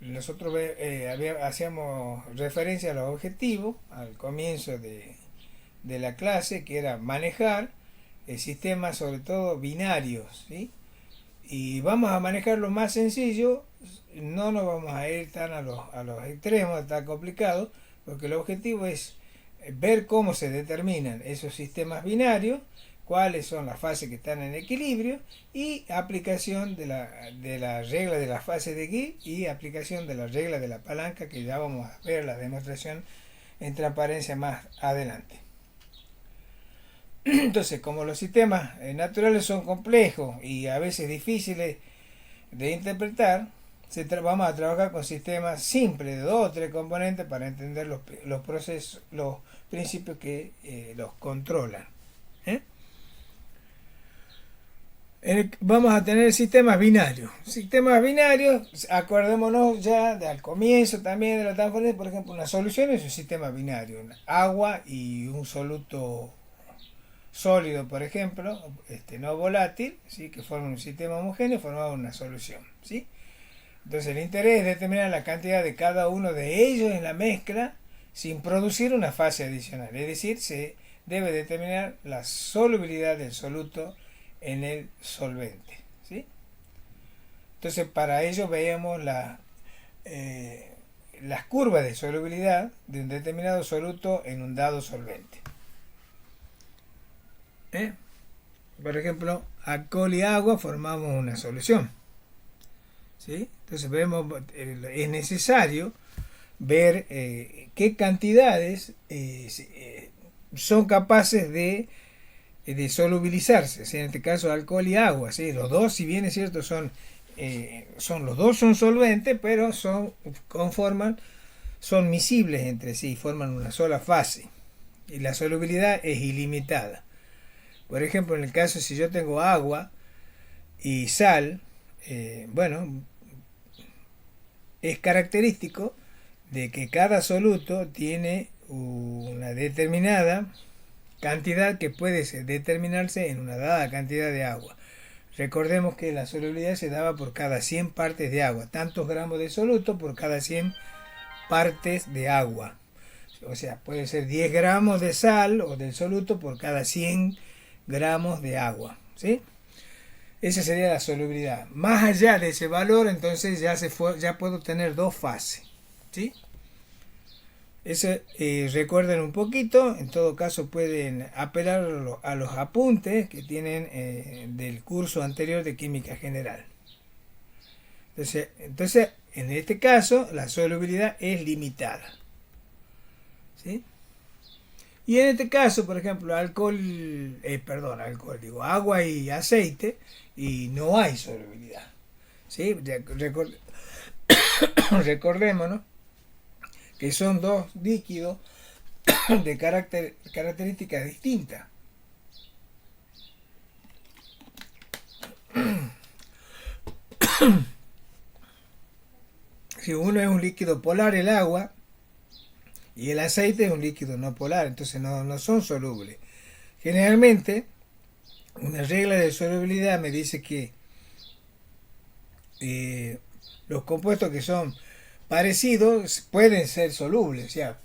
nosotros hacíamos referencia a los objetivos al comienzo de la clase, que era manejar sistemas sobre todo binarios, ¿sí? Y vamos a manejar lo más sencillo, no nos vamos a ir tan a los extremos, tan complicados, porque el objetivo es ver cómo se determinan esos sistemas binarios, cuáles son las fases que están en equilibrio y aplicación de la regla de la fase de Guy y aplicación de la regla de la palanca, que ya vamos a ver la demostración en transparencia más adelante. Entonces, como los sistemas naturales son complejos y a veces difíciles de interpretar, vamos a trabajar con sistemas simples de 2 o 3 componentes para entender los procesos, los principios que los controlan. Vamos a tener sistemas binarios. Sistemas binarios, acordémonos ya al comienzo también de la transformación. Por ejemplo, una solución es un sistema binario, agua y un soluto sólido, por ejemplo, no volátil, ¿sí? Que forman un sistema homogéneo, formamos una solución, ¿sí? Entonces el interés es determinar la cantidad de cada uno de ellos en la mezcla sin producir una fase adicional, es decir, se debe determinar la solubilidad del soluto en el solvente, ¿sí? Entonces para ello veíamos las curvas de solubilidad de un determinado soluto en un dado solvente. Por ejemplo, alcohol y agua formamos una solución, ¿sí? Entonces vemos, es necesario ver qué cantidades son capaces de solubilizarse, ¿sí? En este caso alcohol y agua, ¿sí? Los dos, si bien es cierto, son los dos son solventes, pero son miscibles entre sí, forman una sola fase y la solubilidad es ilimitada. Por ejemplo, en el caso si yo tengo agua y sal, bueno, es característico de que cada soluto tiene una determinada cantidad que puede determinarse en una dada cantidad de agua. Recordemos que la solubilidad se daba por cada 100 partes de agua, tantos gramos de soluto por cada 100 partes de agua. O sea, puede ser 10 gramos de sal o del soluto por cada 100 gramos de agua, ¿sí? Esa sería la solubilidad. Más allá de ese valor, entonces ya puedo tener dos fases. ¿Sí? Eso, recuerden un poquito, en todo caso pueden apelar a los apuntes que tienen del curso anterior de química general. Entonces, en este caso, la solubilidad es limitada. ¿Sí? Y en este caso, por ejemplo, agua y aceite, y no hay solubilidad. ¿Sí? Recordémonos que son dos líquidos de características distintas. Si uno es un líquido polar, el agua, y el aceite es un líquido no polar, entonces no son solubles. Generalmente, una regla de solubilidad me dice que los compuestos que son parecidos pueden ser solubles, o sea,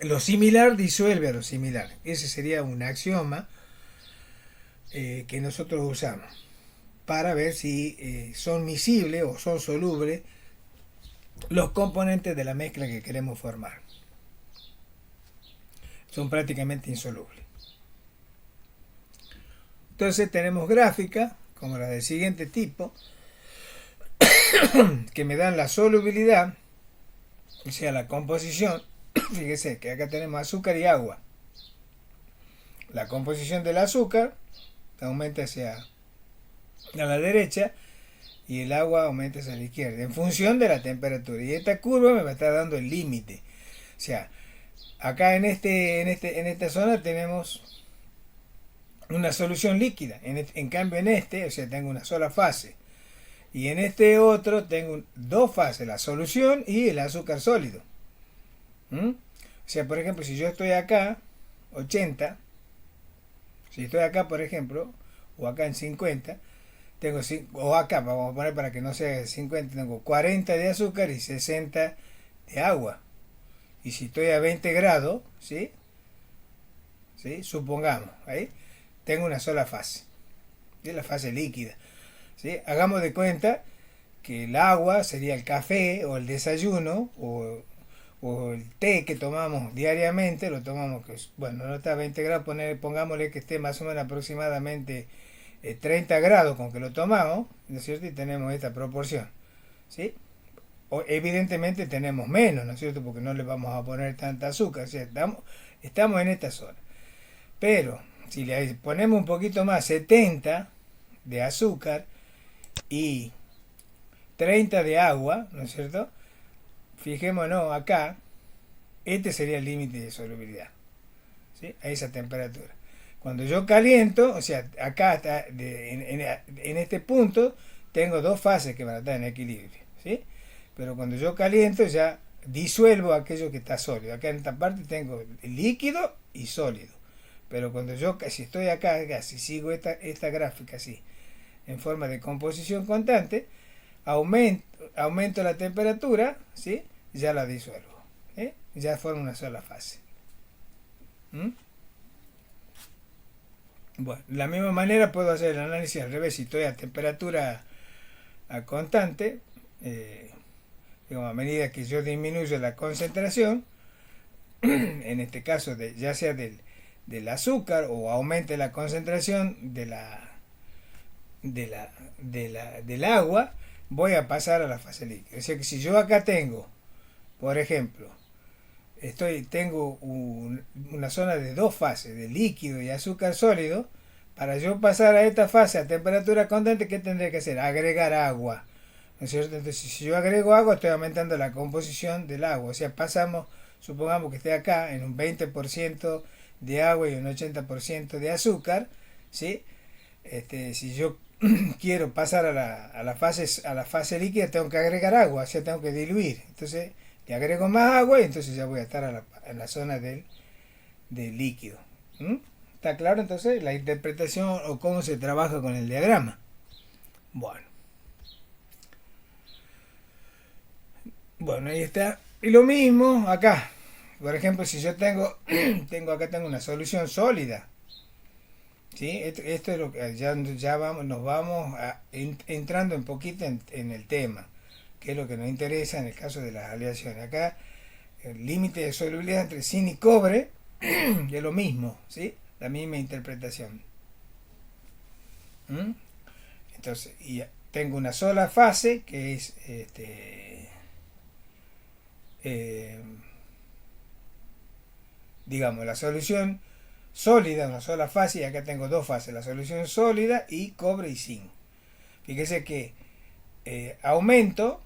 lo similar disuelve a lo similar. Ese sería un axioma que nosotros usamos para ver si son miscibles o son solubles los componentes de la mezcla que queremos formar. Son prácticamente insolubles. Entonces tenemos gráficas como la del siguiente tipo que me dan la solubilidad, o sea, la composición. Fíjese que acá tenemos azúcar y agua. La composición del azúcar aumenta hacia a la derecha y el agua aumenta hacia la izquierda en función de la temperatura. Y esta curva me va a estar dando el límite. O sea, acá en esta zona tenemos una solución líquida. En cambio o sea, tengo una sola fase. Y en este otro tengo dos fases, la solución y el azúcar sólido. O sea, por ejemplo, si yo estoy acá, 80, si estoy acá, por ejemplo, o acá en 50, o acá, vamos a poner para que no sea 50, tengo 40 de azúcar y 60 de agua. Y si estoy a 20 grados, ¿sí? ¿Sí? Supongamos, ahí, tengo una sola fase, es la fase líquida. ¿Sí? Hagamos de cuenta que el agua sería el café o el desayuno o el té que tomamos diariamente, lo tomamos, bueno, no está a 20 grados, pongámosle que esté más o menos aproximadamente 30 grados con que lo tomamos, ¿no es cierto? Y tenemos esta proporción, ¿sí? Evidentemente tenemos menos, ¿no es cierto? Porque no le vamos a poner tanta azúcar, ¿sí? Estamos en esta zona. Pero si le ponemos un poquito más, 70 de azúcar y 30 de agua, ¿no es cierto? Fijémonos acá, este sería el límite de solubilidad, ¿sí? A esa temperatura. Cuando yo caliento, o sea, acá está en este punto tengo dos fases que van a estar en equilibrio, ¿sí? Pero cuando yo caliento ya disuelvo aquello que está sólido. Acá en esta parte tengo líquido y sólido. Pero cuando si estoy acá, si sigo esta gráfica así, en forma de composición constante, aumento la temperatura, ¿sí? Ya la disuelvo, ya forma una sola fase. Bueno, de la misma manera puedo hacer el análisis al revés. Si estoy a temperatura constante, digamos, a medida que yo disminuyo la concentración, en este caso ya sea del azúcar o aumente la concentración del agua, voy a pasar a la fase líquida. O sea que si yo acá tengo, por ejemplo, tengo una zona de dos fases, de líquido y azúcar sólido, para yo pasar a esta fase a temperatura constante, ¿qué tendré que hacer? Agregar agua, ¿no es cierto? Entonces, si yo agrego agua, estoy aumentando la composición del agua. O sea, supongamos que esté acá en un 20% de agua y un 80% de azúcar, ¿sí? Si yo quiero pasar a la fase líquida, tengo que agregar agua, o sea, tengo que diluir. Entonces, le agrego más agua y entonces ya voy a estar en la zona del líquido. ¿Está claro entonces la interpretación o cómo se trabaja con el diagrama? Bueno, ahí está. Y lo mismo acá. Por ejemplo, si yo tengo acá una solución sólida, ¿sí? Esto es lo que ya vamos, nos vamos entrando un poquito en el tema, que es lo que nos interesa en el caso de las aleaciones. Acá el límite de solubilidad entre zinc y cobre es lo mismo, ¿sí? La misma interpretación. ¿Mm? Entonces, y tengo una sola fase que es eh, digamos, la solución sólida, una sola fase, y acá tengo dos fases, la solución sólida y cobre y zinc. Fíjese que aumento,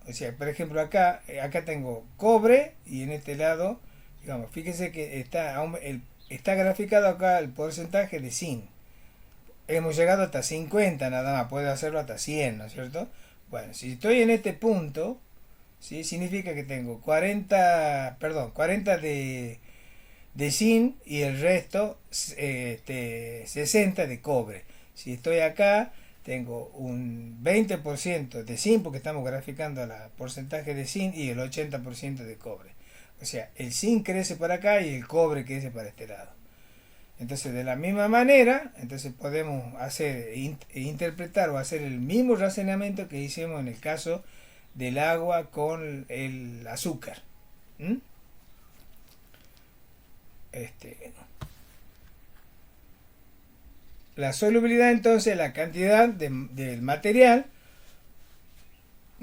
o sea, por ejemplo acá tengo cobre y en este lado, digamos, fíjese que está graficado acá el porcentaje de zinc. Hemos llegado hasta 50 nada más, puedo hacerlo hasta 100, ¿no es cierto? Bueno, si estoy en este punto, ¿sí? Significa que tengo 40 de zinc y el resto 60 de cobre. Si estoy acá, tengo un 20% de zinc porque estamos graficando el porcentaje de zinc y el 80% de cobre. O sea, el zinc crece para acá y el cobre crece para este lado. Entonces, de la misma manera, entonces podemos hacer, interpretar o hacer el mismo razonamiento que hicimos en el caso del agua con el azúcar. ¿Mm? La solubilidad entonces es la cantidad del material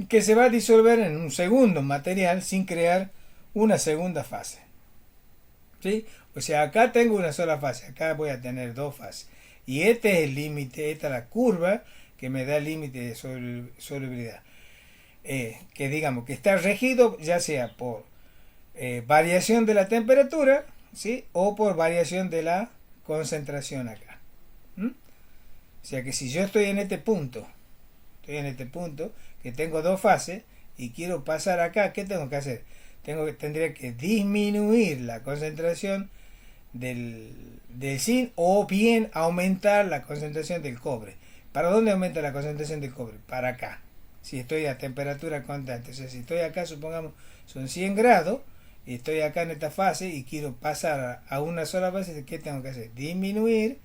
que se va a disolver en un segundo material sin crear una segunda fase. ¿Sí? O sea, acá tengo una sola fase, acá voy a tener dos fases. Y este es el límite, esta es la curva que me da el límite de solubilidad. Que digamos que está regido ya sea por variación de la temperatura, ¿sí? O por variación de la concentración acá. ¿Mm? O sea que si yo estoy en este punto, que tengo dos fases y quiero pasar acá, ¿qué tengo que hacer? Tendría que disminuir la concentración del zinc o bien aumentar la concentración del cobre. ¿Para dónde aumenta la concentración del cobre? Para acá. Si estoy a temperatura constante. O sea, si estoy acá, supongamos, son 100 grados, y estoy acá en esta fase y quiero pasar a una sola fase, ¿qué tengo que hacer? Disminuir,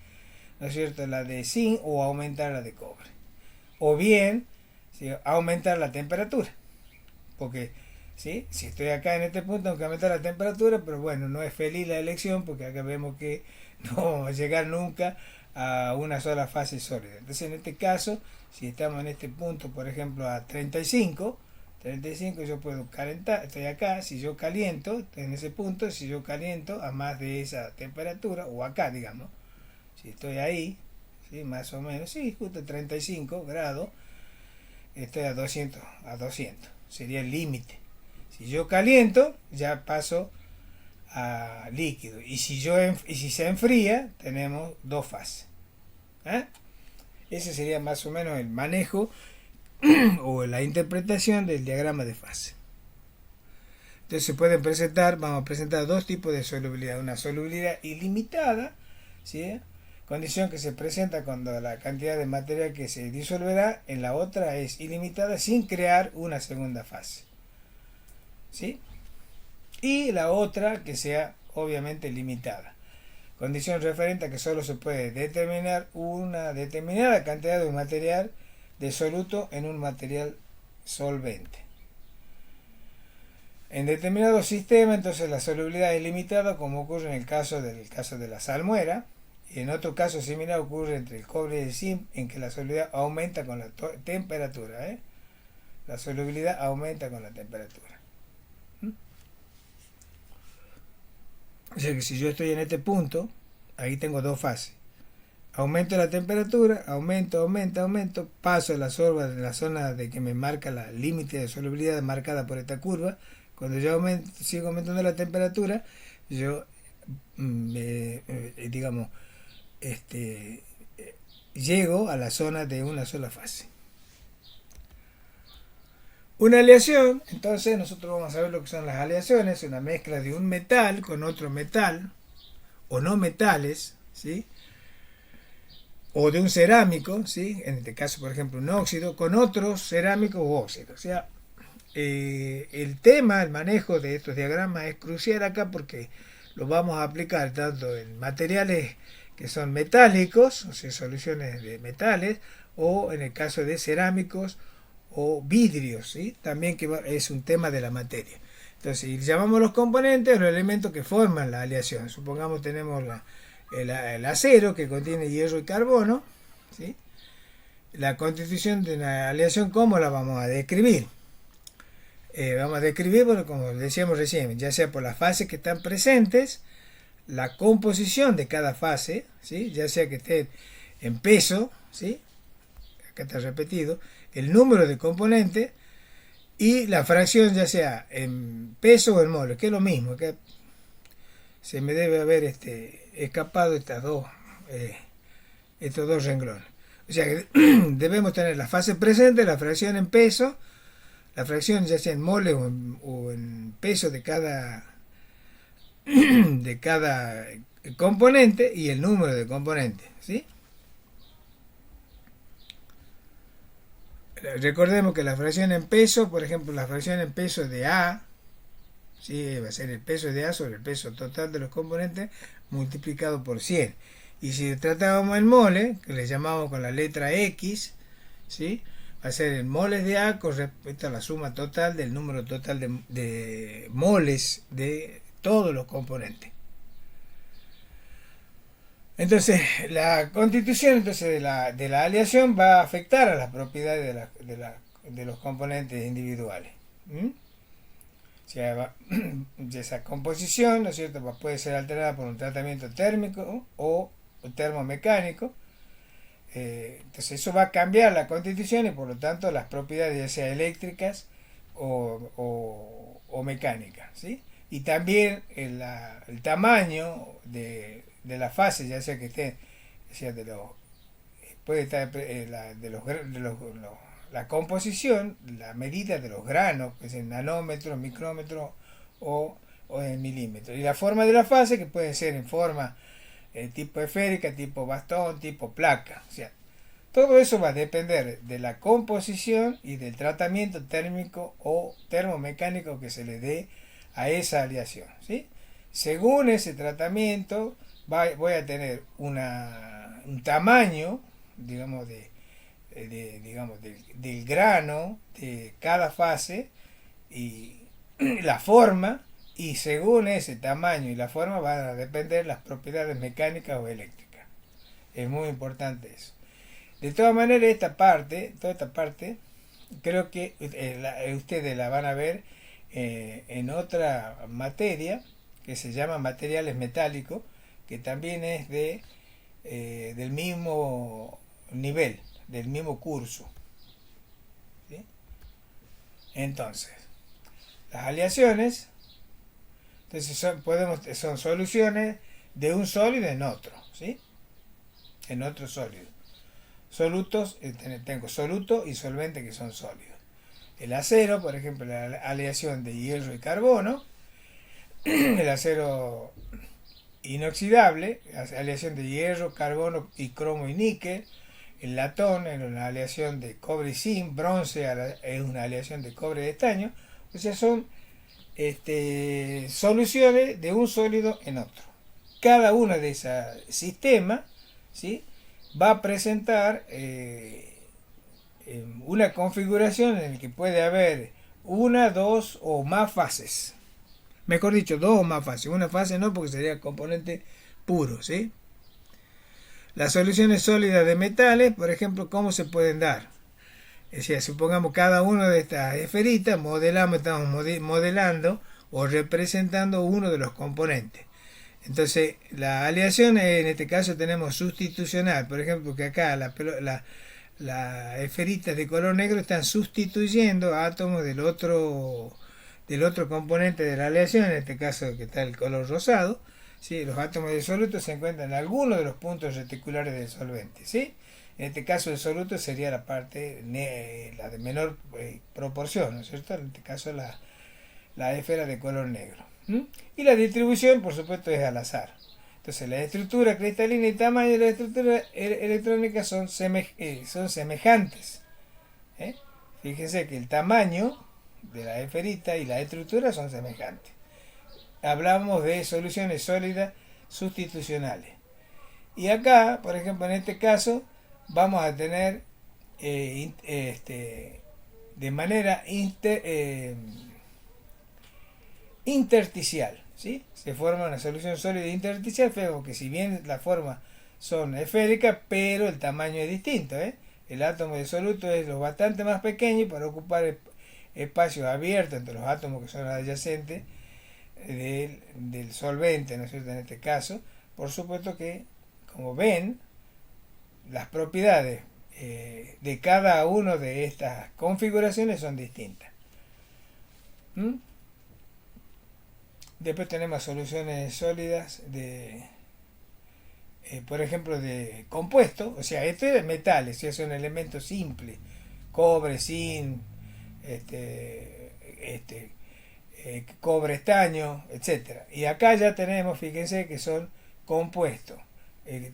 ¿no es cierto?, la de zinc o aumentar la de cobre. O bien, ¿sí?, aumentar la temperatura. Porque ¿sí? Si estoy acá en este punto, tengo que aumentar la temperatura, pero bueno, no es feliz la elección porque acá vemos que no vamos a llegar nunca a una sola fase sólida. Entonces, en este caso, si estamos en este punto, por ejemplo, a 35 yo puedo calentar, estoy acá, si yo caliento, en ese punto, si yo caliento a más de esa temperatura, o acá, digamos, si estoy ahí, ¿sí?, más o menos, sí, justo 35 grados, estoy a 200, sería el límite. Si yo caliento, ya paso a líquido. Y si se enfría, tenemos dos fases. ¿Eh? Ese sería más o menos el manejo o la interpretación del diagrama de fase. Entonces se pueden presentar, vamos a presentar dos tipos de solubilidad. Una solubilidad ilimitada, ¿sí?, condición que se presenta cuando la cantidad de material que se disolverá en la otra es ilimitada sin crear una segunda fase. ¿Sí? Y la otra que sea obviamente limitada. Condición referente a que solo se puede determinar una determinada cantidad de un material disoluto en un material solvente. En determinado sistema, entonces la solubilidad es limitada, como ocurre en el caso de la salmuera, y en otro caso similar ocurre entre el cobre y el zinc, en que la solubilidad aumenta con la temperatura. La solubilidad aumenta con la temperatura. O sea que si yo estoy en este punto, ahí tengo dos fases. Aumento la temperatura, aumento, paso la zona de que me marca la límite de solubilidad marcada por esta curva. Cuando yo sigo aumentando la temperatura, yo digamos, llego a la zona de una sola fase. Una aleación, entonces nosotros vamos a ver lo que son las aleaciones, una mezcla de un metal con otro metal, o no metales, ¿sí?, o de un cerámico, ¿sí?, en este caso por ejemplo un óxido, con otro cerámico u óxido. O sea, el tema, el manejo de estos diagramas es crucial acá porque lo vamos a aplicar tanto en materiales que son metálicos, o sea, soluciones de metales, o en el caso de cerámicos o vidrios, ¿sí? También que es un tema de la materia. Entonces, y llamamos los componentes los elementos que forman la aleación. Supongamos tenemos el acero que contiene hierro y carbono, ¿sí? La constitución de una aleación, ¿cómo la vamos a describir? Vamos a describir, bueno, como decíamos recién, ya sea por las fases que están presentes, la composición de cada fase, ¿sí? Ya sea que esté en peso, ¿sí? Acá está repetido, el número de componentes y la fracción, ya sea en peso o en mole, que es lo mismo, que se me debe haber escapado estos dos renglones. O sea que debemos tener la fase presente, la fracción en peso, la fracción ya sea en mole o en peso de cada componente y el número de componentes, ¿sí? Recordemos que la fracción en peso, por ejemplo, la fracción en peso de A, ¿sí? Va a ser el peso de A sobre el peso total de los componentes multiplicado por 100. Y si tratábamos en mole, que le llamamos con la letra X, ¿sí? Va a ser en moles de A con respecto a la suma total del número total de moles de todos los componentes. Entonces, la constitución de la aleación va a afectar a las propiedades de los componentes individuales. ¿Mm? O sea, esa composición, ¿no es cierto?, puede ser alterada por un tratamiento térmico o termomecánico. Entonces, eso va a cambiar la constitución y por lo tanto las propiedades, ya sea eléctricas o mecánicas, ¿sí? Y también el tamaño de la fase, ya sea que esté, o sea, puede estar la composición, la medida de los granos, que es en nanómetros, micrómetros o en milímetros. Y la forma de la fase, que puede ser en forma tipo esférica, tipo bastón, tipo placa. O sea, todo eso va a depender de la composición y del tratamiento térmico o termomecánico que se le dé a esa aleación, ¿sí? Según ese tratamiento, voy a tener un tamaño, digamos, del grano de cada fase y la forma, y según ese tamaño y la forma van a depender las propiedades mecánicas o eléctricas. Es muy importante eso. De todas maneras, toda esta parte, creo que ustedes la van a ver en otra materia que se llama materiales metálicos, que también es del mismo nivel, del mismo curso, ¿sí? Entonces, las aleaciones, entonces son soluciones de un sólido en otro, ¿sí? En otro sólido. Solutos, tengo soluto y solvente que son sólidos. El acero, por ejemplo, la aleación de hierro y carbono, el acero inoxidable, aleación de hierro, carbono y cromo y níquel. El latón es una aleación de cobre y zinc, bronce es una aleación de cobre y estaño. O sea, son soluciones de un sólido en otro. Cada uno de esos sistemas, ¿sí?, va a presentar una configuración en la que puede haber una, dos o más fases. Mejor dicho, dos o más fases. Una fase no, porque sería componente puro, ¿sí? Las soluciones sólidas de metales, por ejemplo, ¿cómo se pueden dar? Es decir, supongamos cada una de estas esferitas, estamos modelando o representando uno de los componentes. Entonces, la aleación en este caso tenemos sustitucional. Por ejemplo, que acá las esferitas de color negro están sustituyendo átomos del otro componente de la aleación, en este caso que está el color rosado, ¿sí? Los átomos de soluto se encuentran en algunos de los puntos reticulares del solvente, ¿sí? En este caso el soluto sería la parte, la de menor proporción, ¿no es cierto? En este caso la esfera de color negro. Y la distribución, por supuesto, es al azar. Entonces la estructura cristalina y tamaño de la estructura electrónica son semejantes. Fíjense que el tamaño de la esferita y la estructura son semejantes. Hablamos de soluciones sólidas sustitucionales. Y acá, por ejemplo, en este caso, vamos a tener de manera intersticial, ¿sí? Se forma una solución sólida intersticial, pero que si bien las formas son esféricas, pero el tamaño es distinto, ¿eh? El átomo de soluto es lo bastante más pequeño para ocupar espacios abiertos entre los átomos que son adyacentes del solvente, ¿no es cierto? En este caso, por supuesto que, como ven, las propiedades de cada una de estas configuraciones son distintas. ¿Mm? Después tenemos soluciones sólidas por ejemplo, de compuestos, o sea, esto es de metales, si es un elemento simple, cobre, zinc, cobre, estaño, etcétera. Y acá ya tenemos, fíjense que son compuestos.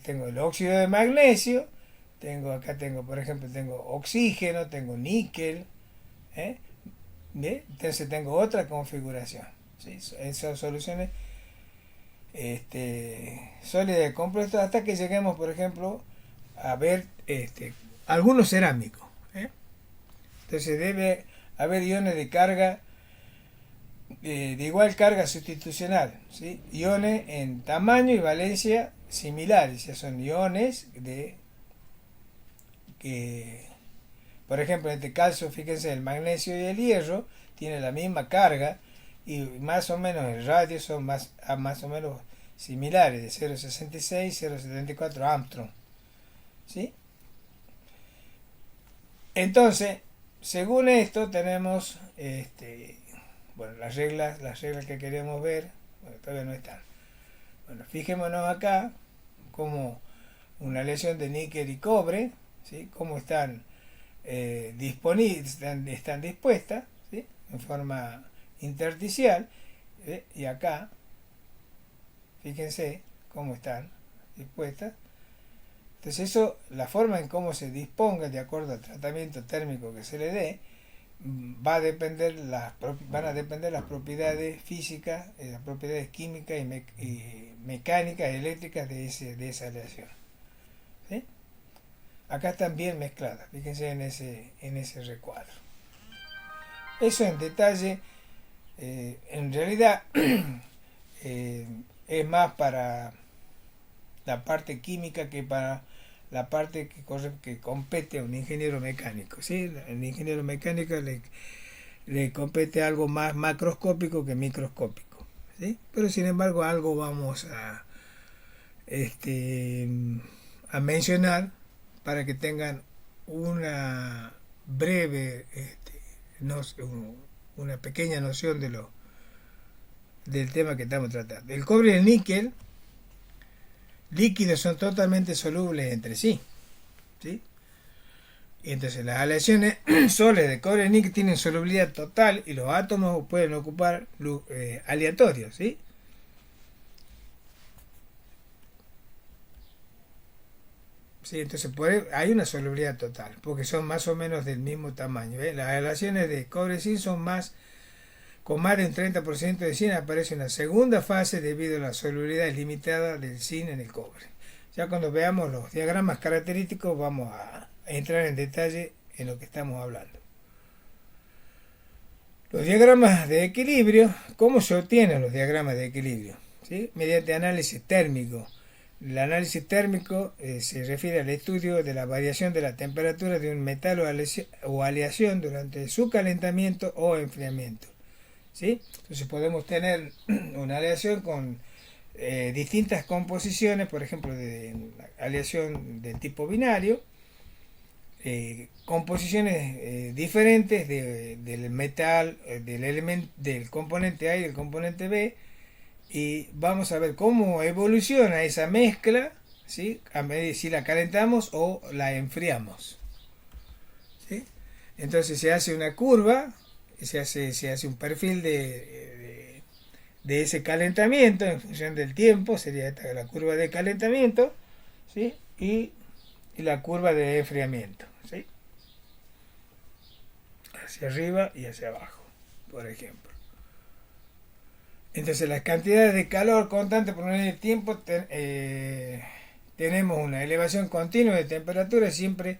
Tengo el óxido de magnesio, acá tengo, por ejemplo, tengo oxígeno, tengo níquel, ¿eh? Entonces tengo otra configuración. ¿Sí? Esas soluciones sólidas de compuestos hasta que lleguemos, por ejemplo, a ver algunos cerámicos. Entonces debe haber iones de carga de igual carga sustitucional, ¿sí? Iones en tamaño y valencia similares, ya son iones de que, por ejemplo, en este caso, fíjense, el magnesio y el hierro tienen la misma carga y más o menos el radio son más o menos similares, de 0,66 y 0,74 Armstrong, ¿sí? Entonces, según esto tenemos bueno, las reglas que queremos ver, bueno, todavía no están. Bueno, fijémonos acá como una aleación de níquel y cobre, ¿sí? Cómo están disponibles, están dispuestas, ¿sí? En forma intersticial, y acá, fíjense cómo están dispuestas. Entonces eso, la forma en cómo se disponga de acuerdo al tratamiento térmico que se le dé, van a depender las propiedades físicas, las propiedades químicas y mecánicas, eléctricas de esa aleación. ¿Sí? Acá están bien mezcladas, fíjense en ese recuadro. Eso en detalle, en realidad es más para la parte química que para la parte que compete a un ingeniero mecánico, ¿sí? El ingeniero mecánico le compete algo más macroscópico que microscópico, ¿sí? Pero sin embargo algo vamos este, a mencionar para que tengan una breve, una pequeña noción del tema que estamos tratando. El cobre y el níquel líquidos son totalmente solubles entre sí, ¿sí? Y entonces las aleaciones sólidas de cobre y níquel tienen solubilidad total y los átomos pueden ocupar aleatorios, ¿sí? Sí, entonces hay una solubilidad total, porque son más o menos del mismo tamaño. Las aleaciones de cobre y zinc son con más de un 30% de zinc aparece una segunda fase debido a la solubilidad limitada del zinc en el cobre. Ya cuando veamos los diagramas característicos vamos a entrar en detalle en lo que estamos hablando. Los diagramas de equilibrio, ¿cómo se obtienen los diagramas de equilibrio? ¿Sí? Mediante análisis térmico. El análisis térmico se refiere al estudio de la variación de la temperatura de un metal o aleación durante su calentamiento o enfriamiento. ¿Sí? Entonces podemos tener una aleación con distintas composiciones, por ejemplo, de aleación del tipo binario, composiciones diferentes del metal, del componente A y del componente B, y vamos a ver cómo evoluciona esa mezcla, ¿sí? A medir si la calentamos o la enfriamos, ¿sí? Entonces se hace una curva, se hace un perfil de ese calentamiento en función del tiempo, sería esta la curva de calentamiento, ¿sí? Y la curva de enfriamiento, ¿sí? Hacia arriba y hacia abajo, por ejemplo. Entonces las cantidades de calor constante por unidad de tiempo tenemos una elevación continua de temperatura siempre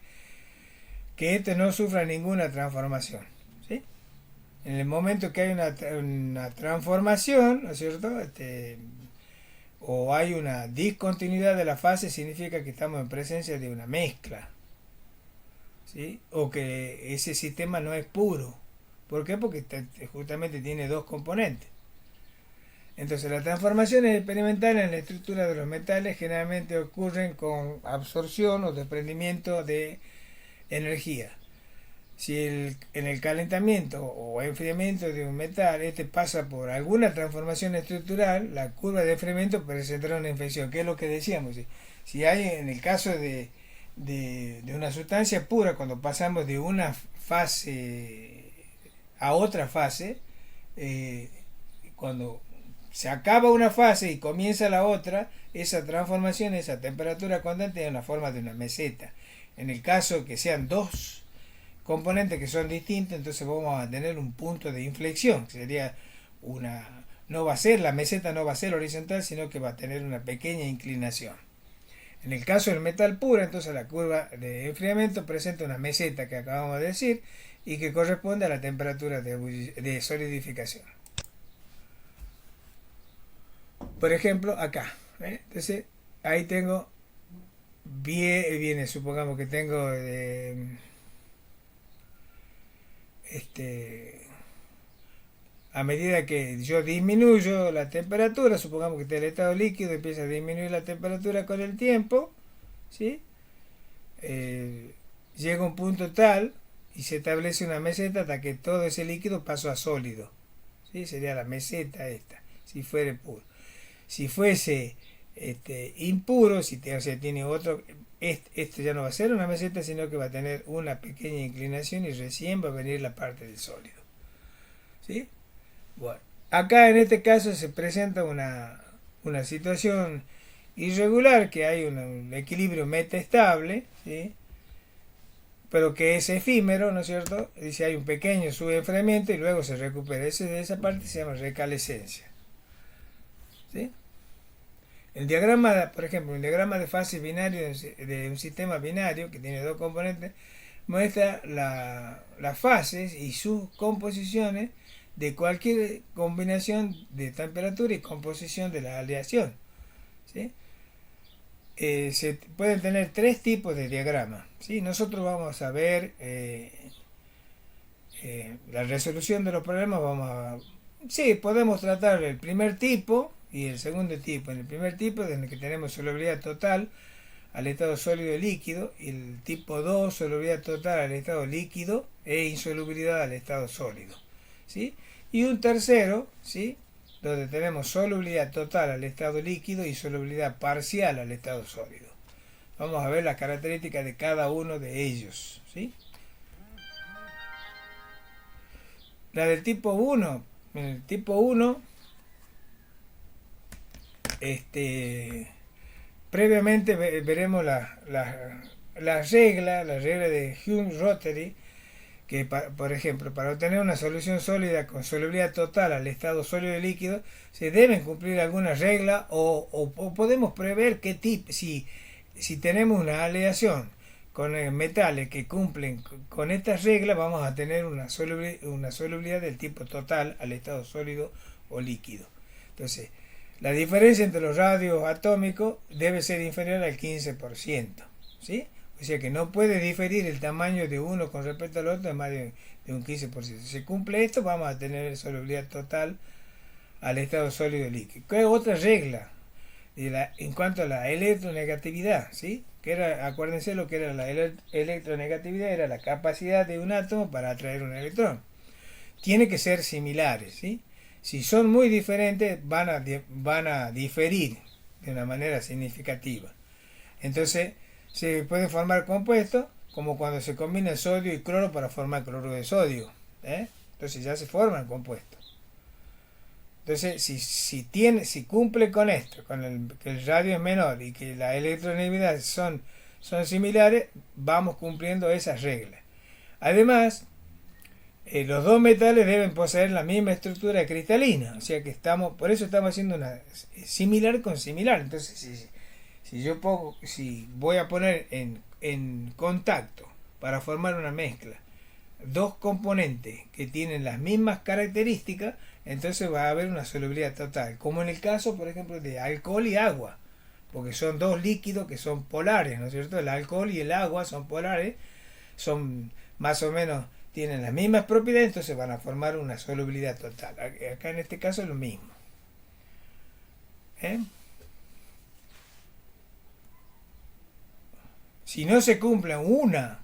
que este no sufra ninguna transformación, ¿sí? En el momento que hay una transformación, ¿no es cierto? O hay una discontinuidad de la fase, significa que estamos en presencia de una mezcla, ¿sí? O que ese sistema no es puro. ¿Por qué? Porque justamente tiene dos componentes. Entonces, las transformaciones experimentales en la estructura de los metales generalmente ocurren con absorción o desprendimiento de energía. Si en el calentamiento o enfriamiento de un metal este pasa por alguna transformación estructural, la curva de enfriamiento presentará una inflexión, que es lo que decíamos. Si hay, en el caso de una sustancia pura, cuando pasamos de una fase a otra fase, cuando se acaba una fase y comienza la otra, esa transformación, esa temperatura constante, es la forma de una meseta. En el caso que sean dos componentes que son distintos, entonces vamos a tener un punto de inflexión, que sería no va a ser, la meseta no va a ser horizontal, sino que va a tener una pequeña inclinación. En el caso del metal puro, entonces la curva de enfriamiento presenta una meseta que acabamos de decir y que corresponde a la temperatura de solidificación. Por ejemplo, acá, entonces ahí tengo, viene, supongamos que tengo a medida que yo disminuyo la temperatura, supongamos que está el estado líquido, empieza a disminuir la temperatura con el tiempo, ¿sí? Llega un punto tal y se establece una meseta hasta que todo ese líquido pasó a sólido, ¿sí? Sería la meseta esta, si fuera puro. Si fuese impuro, o sea, tiene otro, esto ya no va a ser una meseta, sino que va a tener una pequeña inclinación y recién va a venir la parte del sólido, ¿sí? Bueno, acá en este caso se presenta una situación irregular, que hay un equilibrio metaestable, ¿sí? Pero que es efímero, ¿no es cierto? Dice, hay un pequeño subenfriamiento y luego se recupera. Esa parte se llama recalescencia, ¿sí? El diagrama, por ejemplo, el diagrama de fases binario de un sistema binario que tiene dos componentes muestra las fases y sus composiciones de cualquier combinación de temperatura y composición de la aleación, ¿sí? Se pueden tener tres tipos de diagrama, ¿sí? Nosotros vamos a ver la resolución de los problemas. Sí, podemos tratar el primer tipo y el segundo tipo. En el primer tipo, en el que tenemos solubilidad total al estado sólido y líquido, y el tipo 2, solubilidad total al estado líquido e insolubilidad al estado sólido, ¿sí? Y un tercero, ¿sí?, donde tenemos solubilidad total al estado líquido y solubilidad parcial al estado sólido. Vamos a ver las características de cada uno de ellos, ¿sí? La del tipo 1, en el tipo 1, previamente veremos la regla de Hume-Rothery, que por ejemplo, para obtener una solución sólida con solubilidad total al estado sólido y líquido, se deben cumplir algunas reglas o podemos prever qué tipo, si tenemos una aleación con metales que cumplen con estas reglas, vamos a tener una solubilidad del tipo total al estado sólido o líquido. Entonces, la diferencia entre los radios atómicos debe ser inferior al 15%, ¿sí? O sea que no puede diferir el tamaño de uno con respecto al otro de más de un 15%. Si se cumple esto, vamos a tener solubilidad total al estado sólido y líquido. ¿Qué otra regla? En cuanto a la electronegatividad, ¿sí? Que era, acuérdense lo que era la electronegatividad, era la capacidad de un átomo para atraer un electrón. Tiene que ser similares, ¿sí? Si son muy diferentes, van a diferir de una manera significativa. Entonces, se pueden formar compuestos, como cuando se combina sodio y cloro para formar cloruro de sodio, entonces ya se forman compuestos. Entonces, si cumple con esto, que el radio es menor y que la electronegatividad son similares, vamos cumpliendo esas reglas. Además, los dos metales deben poseer la misma estructura cristalina, o sea que por eso estamos haciendo una similar con similar. Entonces, Si voy a poner en contacto para formar una mezcla dos componentes que tienen las mismas características, entonces va a haber una solubilidad total, como en el caso, por ejemplo, de alcohol y agua, porque son dos líquidos que son polares, ¿no es cierto? El alcohol y el agua son polares, son más o menos, tienen las mismas propiedades, entonces van a formar una solubilidad total. Acá en este caso es lo mismo. ¿Eh? Si no se cumplen una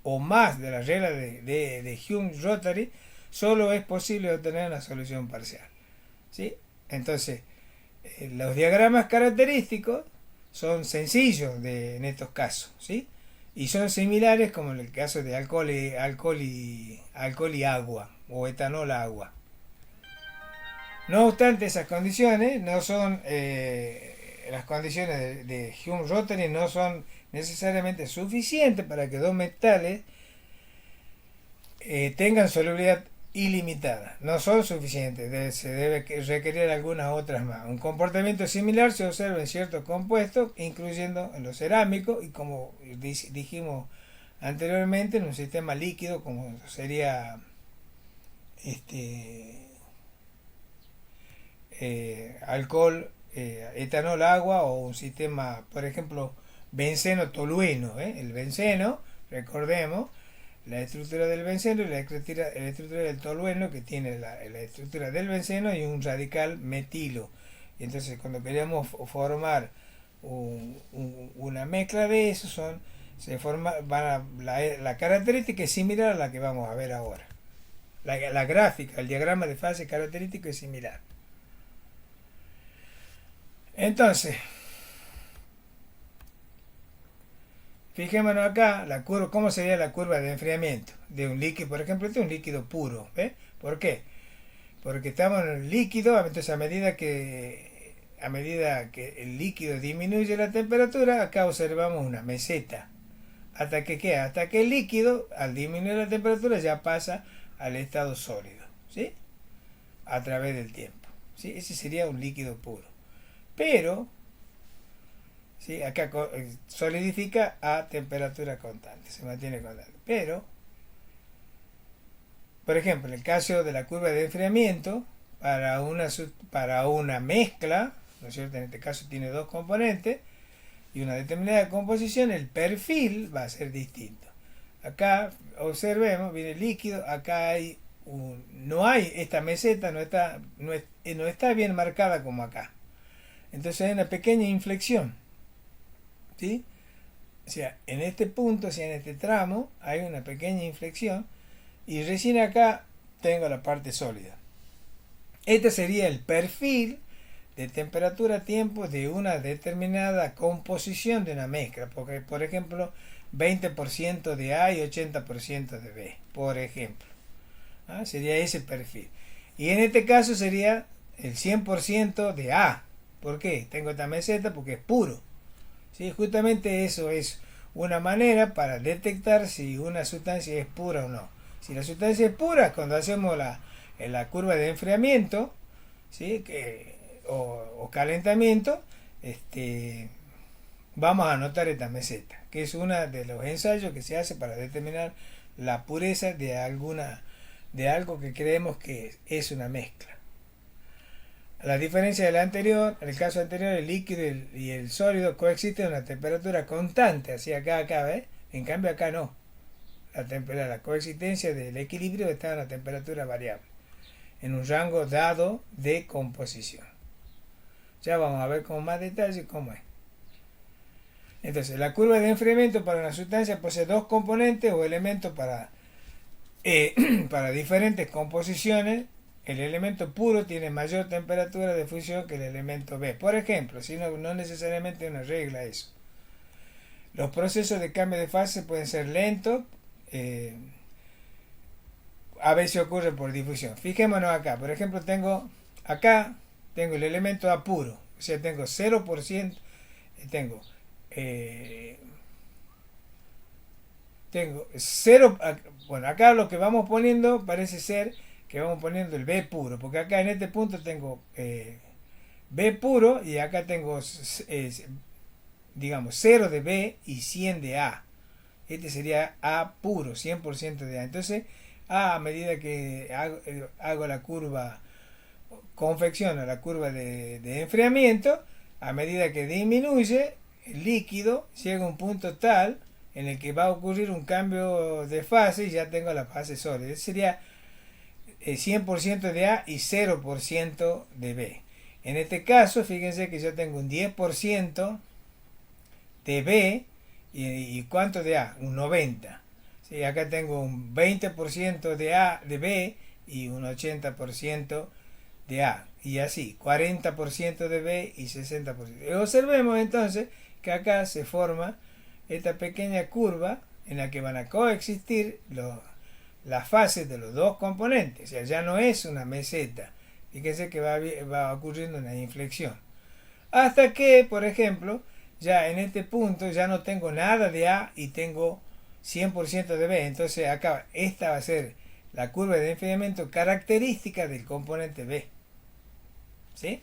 o más de las reglas de Hume-Rotary, solo es posible obtener una solución parcial. ¿Sí? Entonces, los diagramas característicos son sencillos en estos casos, ¿sí? Y son similares como en el caso de alcohol y agua, o etanol agua. No obstante, esas condiciones no son, las condiciones de Hume-Rotary no son necesariamente suficientes para que dos metales tengan solubilidad ilimitada. No son suficientes, se debe requerir algunas otras más. Un comportamiento similar se observa en ciertos compuestos, incluyendo en los cerámicos y, como dijimos anteriormente, en un sistema líquido como sería alcohol, etanol, agua, o un sistema, por ejemplo, benceno tolueno. El benceno, recordemos, la estructura del benceno y la estructura del tolueno, que tiene la estructura del benceno y un radical metilo. Y entonces, cuando queremos formar una mezcla de eso, la característica es similar a la que vamos a ver ahora. La gráfica, el diagrama de fase característico es similar. Entonces, fijémonos acá, cómo sería la curva de enfriamiento de un líquido. Por ejemplo, este es un líquido puro. ¿Por qué? Porque estamos en el líquido, entonces a medida que el líquido disminuye la temperatura, acá observamos una meseta. ¿Hasta que qué? Hasta que el líquido, al disminuir la temperatura, ya pasa al estado sólido, ¿sí? A través del tiempo, ¿sí? Ese sería un líquido puro. Pero, ¿sí? Acá solidifica a temperatura constante, se mantiene constante. Pero, por ejemplo, en el caso de la curva de enfriamiento, para una mezcla, ¿no es cierto? En este caso tiene dos componentes y una determinada composición, el perfil va a ser distinto. Acá observemos, viene el líquido, acá no hay esta meseta, no está bien marcada como acá. Entonces hay una pequeña inflexión, ¿sí? O sea, en este punto, en este tramo, hay una pequeña inflexión y recién acá tengo la parte sólida. Este sería el perfil de temperatura-tiempo de una determinada composición de una mezcla, porque, por ejemplo, 20% de A y 80% de B, por ejemplo. Sería ese perfil. Y en este caso sería el 100% de A. ¿Por qué? Tengo esta meseta porque es puro. ¿Sí? Justamente eso es una manera para detectar si una sustancia es pura o no. Si la sustancia es pura, cuando hacemos la curva de enfriamiento, ¿sí? O calentamiento, vamos a notar esta meseta, que es uno de los ensayos que se hace para determinar la pureza de algo que creemos que es una mezcla. A la diferencia de en el caso anterior, el líquido y el sólido coexisten a una temperatura constante, así acá, ¿ves? En cambio acá no. La coexistencia del equilibrio está en una temperatura variable, en un rango dado de composición. Ya vamos a ver con más detalle cómo es. Entonces, la curva de enfriamiento para una sustancia posee dos componentes o elementos para diferentes composiciones. El elemento puro tiene mayor temperatura de fusión que el elemento B. Por ejemplo, si no necesariamente es una regla eso. Los procesos de cambio de fase pueden ser lentos, a veces ocurre por difusión. Fijémonos acá, por ejemplo, tengo el elemento A puro, o sea, tengo 0%, tengo 0, bueno, acá lo que vamos poniendo parece ser que vamos poniendo el B puro, porque acá en este punto tengo B puro y acá tengo digamos, 0 de B y 100 de A. Este sería A puro, 100% de A. Entonces, a medida que hago la curva, confecciono la curva de enfriamiento, a medida que disminuye el líquido, llega a un punto tal en el que va a ocurrir un cambio de fase y ya tengo la fase sólida. Ese sería 100% de A y 0% de B. En este caso, fíjense que yo tengo un 10% de B y ¿cuánto de A? Un 90. ¿Sí? Acá tengo un 20% de A, de B y un 80% de A. Y así, 40% de B y 60%. Y observemos entonces que acá se forma esta pequeña curva en la que van a coexistir las fases de los dos componentes. O sea, ya no es una meseta. Fíjense que va ocurriendo una inflexión. Hasta que, por ejemplo, ya en este punto ya no tengo nada de A y tengo 100% de B. Entonces acá esta va a ser la curva de enfriamiento característica del componente B. ¿Sí?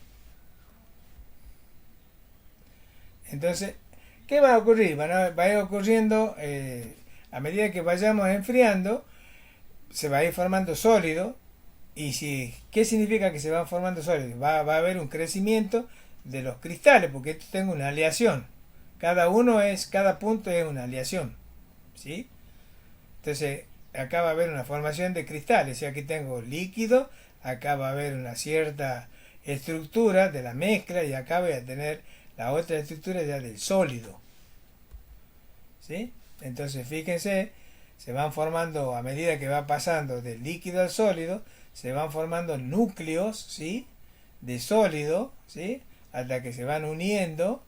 Entonces, ¿qué va a ocurrir? Va a ir ocurriendo, a medida que vayamos enfriando, se va a ir formando sólido. Y ¿qué significa que se va formando sólido? Va a haber un crecimiento de los cristales, porque esto tengo una aleación. Cada punto es una aleación. ¿Sí? Entonces, acá va a haber una formación de cristales. Y aquí tengo líquido, acá va a haber una cierta estructura de la mezcla y acá voy a tener la otra estructura ya del sólido. ¿Sí? Entonces, fíjense, se van formando a medida que va pasando del líquido al sólido, se van formando núcleos, ¿sí?, de sólido, ¿sí?, hasta que se van uniendo,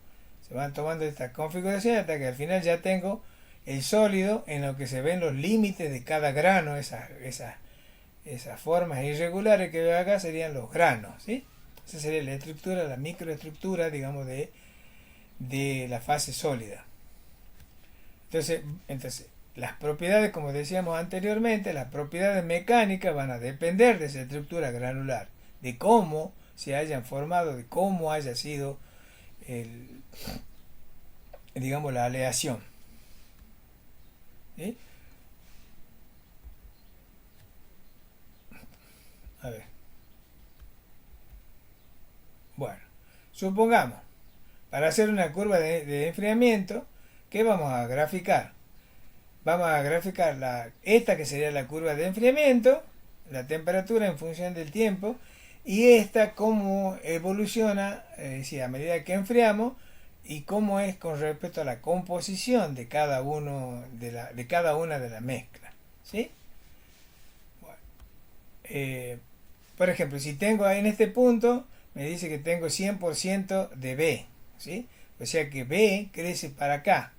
se van tomando esta configuración hasta que al final ya tengo el sólido en lo que se ven los límites de cada grano. Esas formas irregulares que veo acá serían los granos, ¿sí? Esa sería la estructura, la microestructura, digamos, de la fase sólida. Entonces, las propiedades, como decíamos anteriormente, las propiedades mecánicas van a depender de esa estructura granular, de cómo se hayan formado, de cómo haya sido digamos, la aleación. ¿Sí? A ver. Bueno, supongamos, para hacer una curva de enfriamiento, ¿qué vamos a graficar? Vamos a graficar esta que sería la curva de enfriamiento, la temperatura en función del tiempo, y esta cómo evoluciona, a medida que enfriamos, y cómo es con respecto a la composición de cada una de las mezclas. ¿Sí? Bueno, por ejemplo, si tengo en este punto, me dice que tengo 100% de B. ¿Sí? O sea que B crece para acá.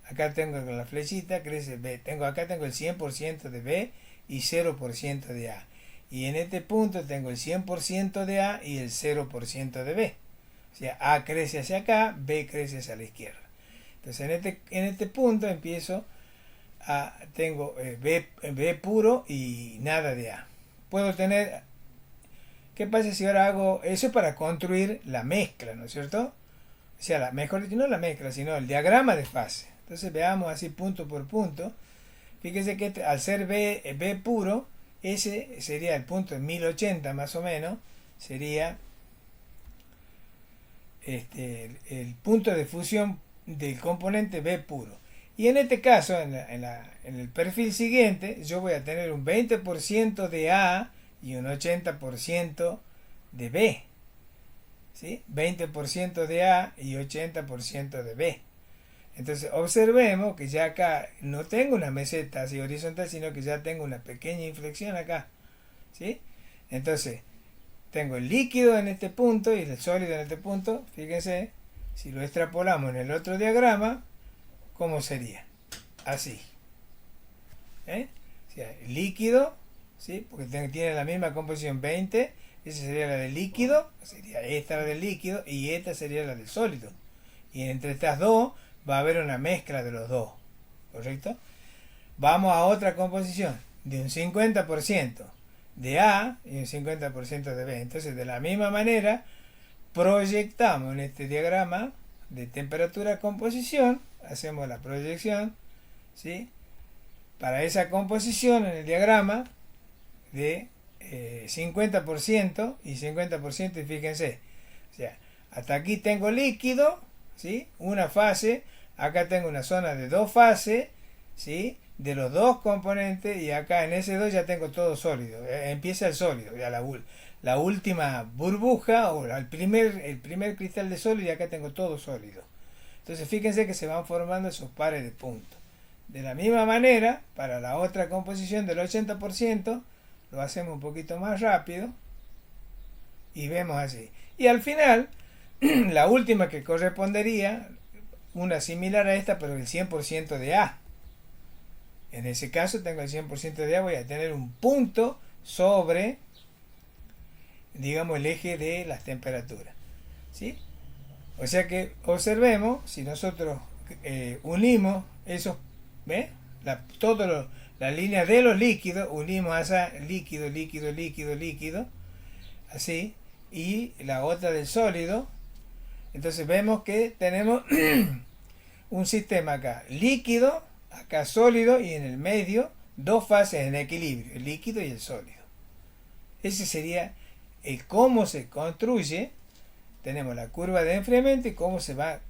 Acá tengo con la flechita, crece B. Acá tengo el 100% de B y 0% de A. Y en este punto tengo el 100% de A y el 0% de B. O sea, A crece hacia acá, B crece hacia la izquierda. Entonces en este punto tengo B puro y nada de A. Puedo tener... ¿Qué pasa si ahora hago eso para construir la mezcla, ¿no es cierto? O sea, mejor dicho, no la mezcla, sino el diagrama de fase. Entonces veamos así punto por punto. Fíjese que al ser B puro, ese sería el punto en 1080 más o menos, sería el punto de fusión del componente B puro. Y en este caso, en el perfil siguiente, yo voy a tener un 20% de A y un 80% de B. ¿Sí? 20% de A y 80% de B. Entonces observemos que ya acá no tengo una meseta así horizontal, sino que ya tengo una pequeña inflexión acá. ¿Sí? Entonces tengo el líquido en este punto y el sólido en este punto. Fíjense, si lo extrapolamos en el otro diagrama, ¿cómo sería? Así. O sea, el líquido, ¿sí?, porque tiene la misma composición 20. Esa sería la del líquido, sería esta la del líquido y esta sería la del sólido. Y entre estas dos va a haber una mezcla de los dos, ¿correcto? Vamos a otra composición de un 50% de A y un 50% de B. Entonces, de la misma manera, proyectamos en este diagrama de temperatura composición, hacemos la proyección, ¿sí? Para esa composición en el diagrama de 50% y 50%, y fíjense, o sea, hasta aquí tengo líquido, ¿sí? Una fase, acá tengo una zona de dos fases, ¿sí? De los dos componentes, y acá en ese 2 ya tengo todo sólido, empieza el sólido, ya la última burbuja o el primer cristal de sólido, y acá tengo todo sólido. Entonces fíjense que se van formando esos pares de puntos. De la misma manera, para la otra composición del 80%, lo hacemos un poquito más rápido y vemos así. Y al final, la última que correspondería, una similar a esta, pero el 100% de A. En ese caso tengo el 100% de A, voy a tener un punto sobre, digamos, el eje de las temperaturas, ¿sí? O sea que observemos, si nosotros unimos esos, ¿ves? La línea de los líquidos, unimos a esa líquido, líquido, líquido, líquido, así, y la otra del sólido, entonces vemos que tenemos un sistema acá líquido, acá sólido, y en el medio dos fases en equilibrio, el líquido y el sólido. Ese sería el cómo se construye. Tenemos la curva de enfriamiento y cómo se va,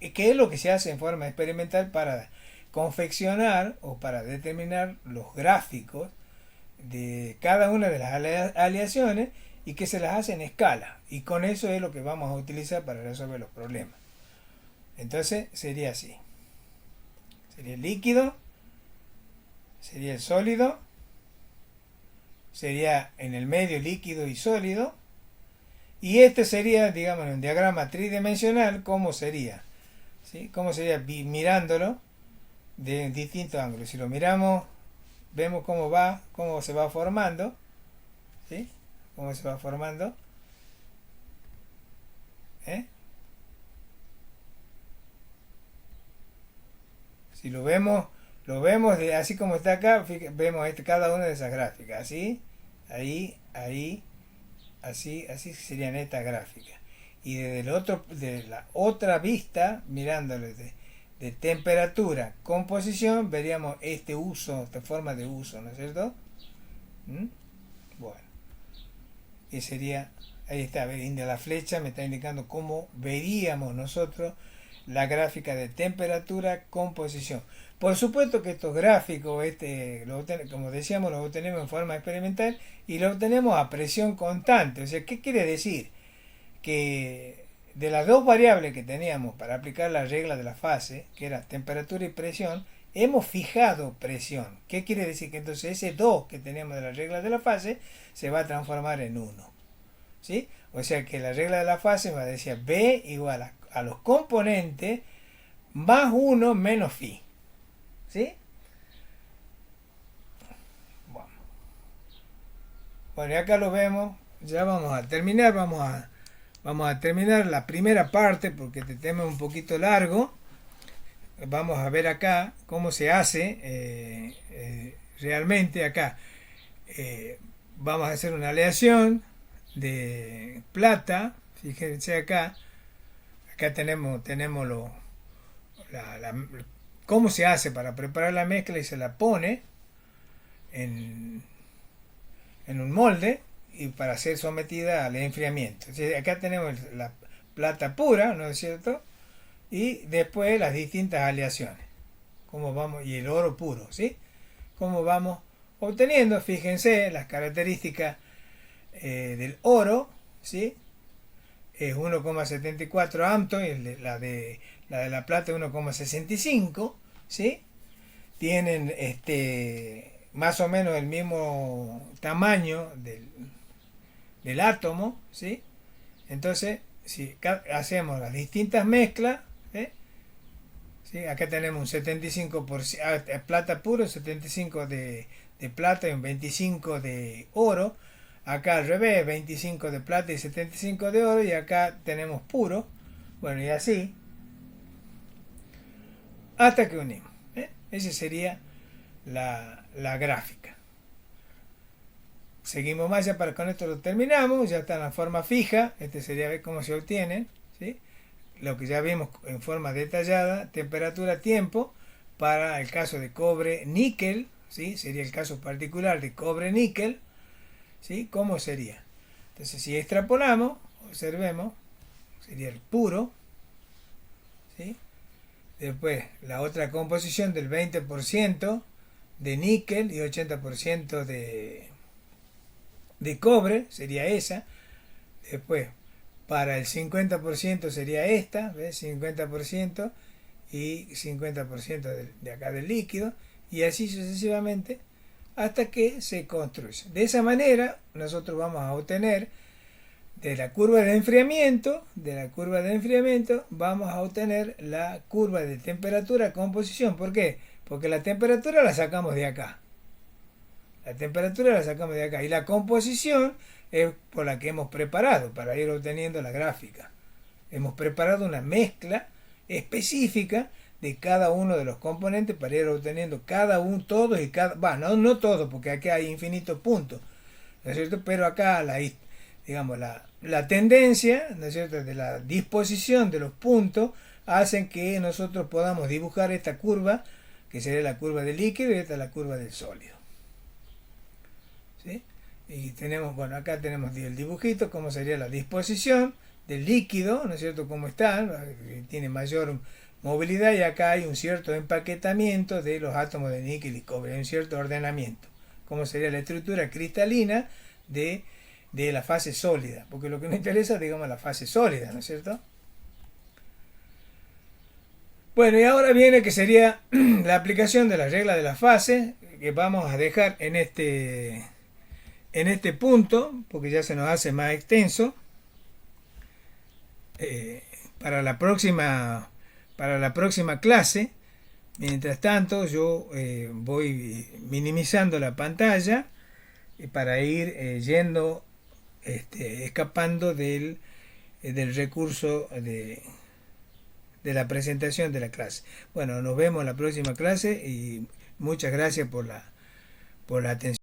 qué es lo que se hace en forma experimental para confeccionar o para determinar los gráficos de cada una de las aleaciones, y que se las hace en escala, y con eso es lo que vamos a utilizar para resolver los problemas. Entonces sería así: sería el líquido, sería el sólido, sería en el medio líquido y sólido, y este sería, digamos, en un diagrama tridimensional, ¿cómo sería? ¿Sí? ¿Cómo sería mirándolo de distintos ángulos? Si lo miramos, vemos cómo se va formando, ¿sí? Cómo se va formando, ¿eh? Si lo vemos así como está acá, vemos cada una de esas gráficas, así, ahí, ahí, así serían estas gráficas. Y de la otra vista, mirándolo de temperatura, composición, veríamos esta forma de uso, ¿no es cierto? Bueno, y sería, ahí está, la flecha me está indicando cómo veríamos nosotros la gráfica de temperatura, composición. Por supuesto que estos gráficos, como decíamos, los obtenemos en forma experimental y lo obtenemos a presión constante. O sea, ¿qué quiere decir? Que de las dos variables que teníamos para aplicar la regla de la fase, que era temperatura y presión, hemos fijado presión. ¿Qué quiere decir? Que entonces ese 2 que teníamos de la regla de la fase se va a transformar en 1. ¿Sí? O sea que la regla de la fase me decía B igual a los componentes más 1 menos phi. ¿Sí? Bueno, y acá lo vemos. Ya vamos a terminar. Vamos a terminar la primera parte porque este tema es un poquito largo. Vamos a ver acá cómo se hace realmente acá. Vamos a hacer una aleación de plata. Fíjense acá tenemos cómo se hace para preparar la mezcla, y se la pone en un molde y para ser sometida al enfriamiento. Entonces, acá tenemos la plata pura, ¿no es cierto? Y después las distintas aleaciones, cómo vamos, y el oro puro, ¿sí? Cómo vamos obteniendo. Fíjense las características del oro, ¿sí? Es 1,74 amto, y la de la plata 1,65, ¿sí? Tienen más o menos el mismo tamaño del átomo, ¿sí? Entonces, si hacemos las distintas mezclas, ¿sí? Acá tenemos un 75% plata puro, 75 de plata y un 25 de oro. Acá al revés, 25 de plata y 75 de oro, y acá tenemos puro. Bueno, y así hasta que unimos. Esa sería la gráfica. Seguimos más, ya con esto lo terminamos. Ya está en la forma fija. Este sería ver cómo se obtiene, ¿sí? Lo que ya vimos en forma detallada, temperatura, tiempo, para el caso de cobre-níquel, ¿sí? Sería el caso particular de cobre-níquel, ¿sí? ¿Cómo sería? Entonces, si extrapolamos, observemos, sería el puro, ¿sí? Después, la otra composición del 20% de níquel y 80% de cobre, sería esa. Después, para el 50% sería esta, ¿ves? 50% y 50% de acá del líquido, y así sucesivamente hasta que se construye. De esa manera, nosotros vamos a obtener de la curva de enfriamiento, vamos a obtener la curva de temperatura composición. ¿Por qué? Porque la temperatura la sacamos de acá. Y la composición es por la que hemos preparado para ir obteniendo la gráfica. Hemos preparado una mezcla específica de cada uno de los componentes para ir obteniendo cada uno, todos y cada... Bueno, no todos, porque aquí hay infinitos puntos, ¿no es cierto? Pero acá digamos, la tendencia, ¿no es cierto?, de la disposición de los puntos hacen que nosotros podamos dibujar esta curva, que sería la curva del líquido, y esta es la curva del sólido. ¿Sí? Y tenemos, bueno, acá tenemos el dibujito, cómo sería la disposición del líquido, ¿no es cierto?, cómo está, tiene mayor movilidad, y acá hay un cierto empaquetamiento de los átomos de níquel y cobre, un cierto ordenamiento, cómo sería la estructura cristalina de la fase sólida, porque lo que nos interesa es, digamos, la fase sólida, ¿no es cierto? Bueno, y ahora viene que sería la aplicación de la regla de la fase, que vamos a dejar en este punto, porque ya se nos hace más extenso. Para la próxima clase, mientras tanto, yo voy minimizando la pantalla para ir escapando del recurso de la presentación de la clase. Bueno, nos vemos en la próxima clase y muchas gracias por la atención.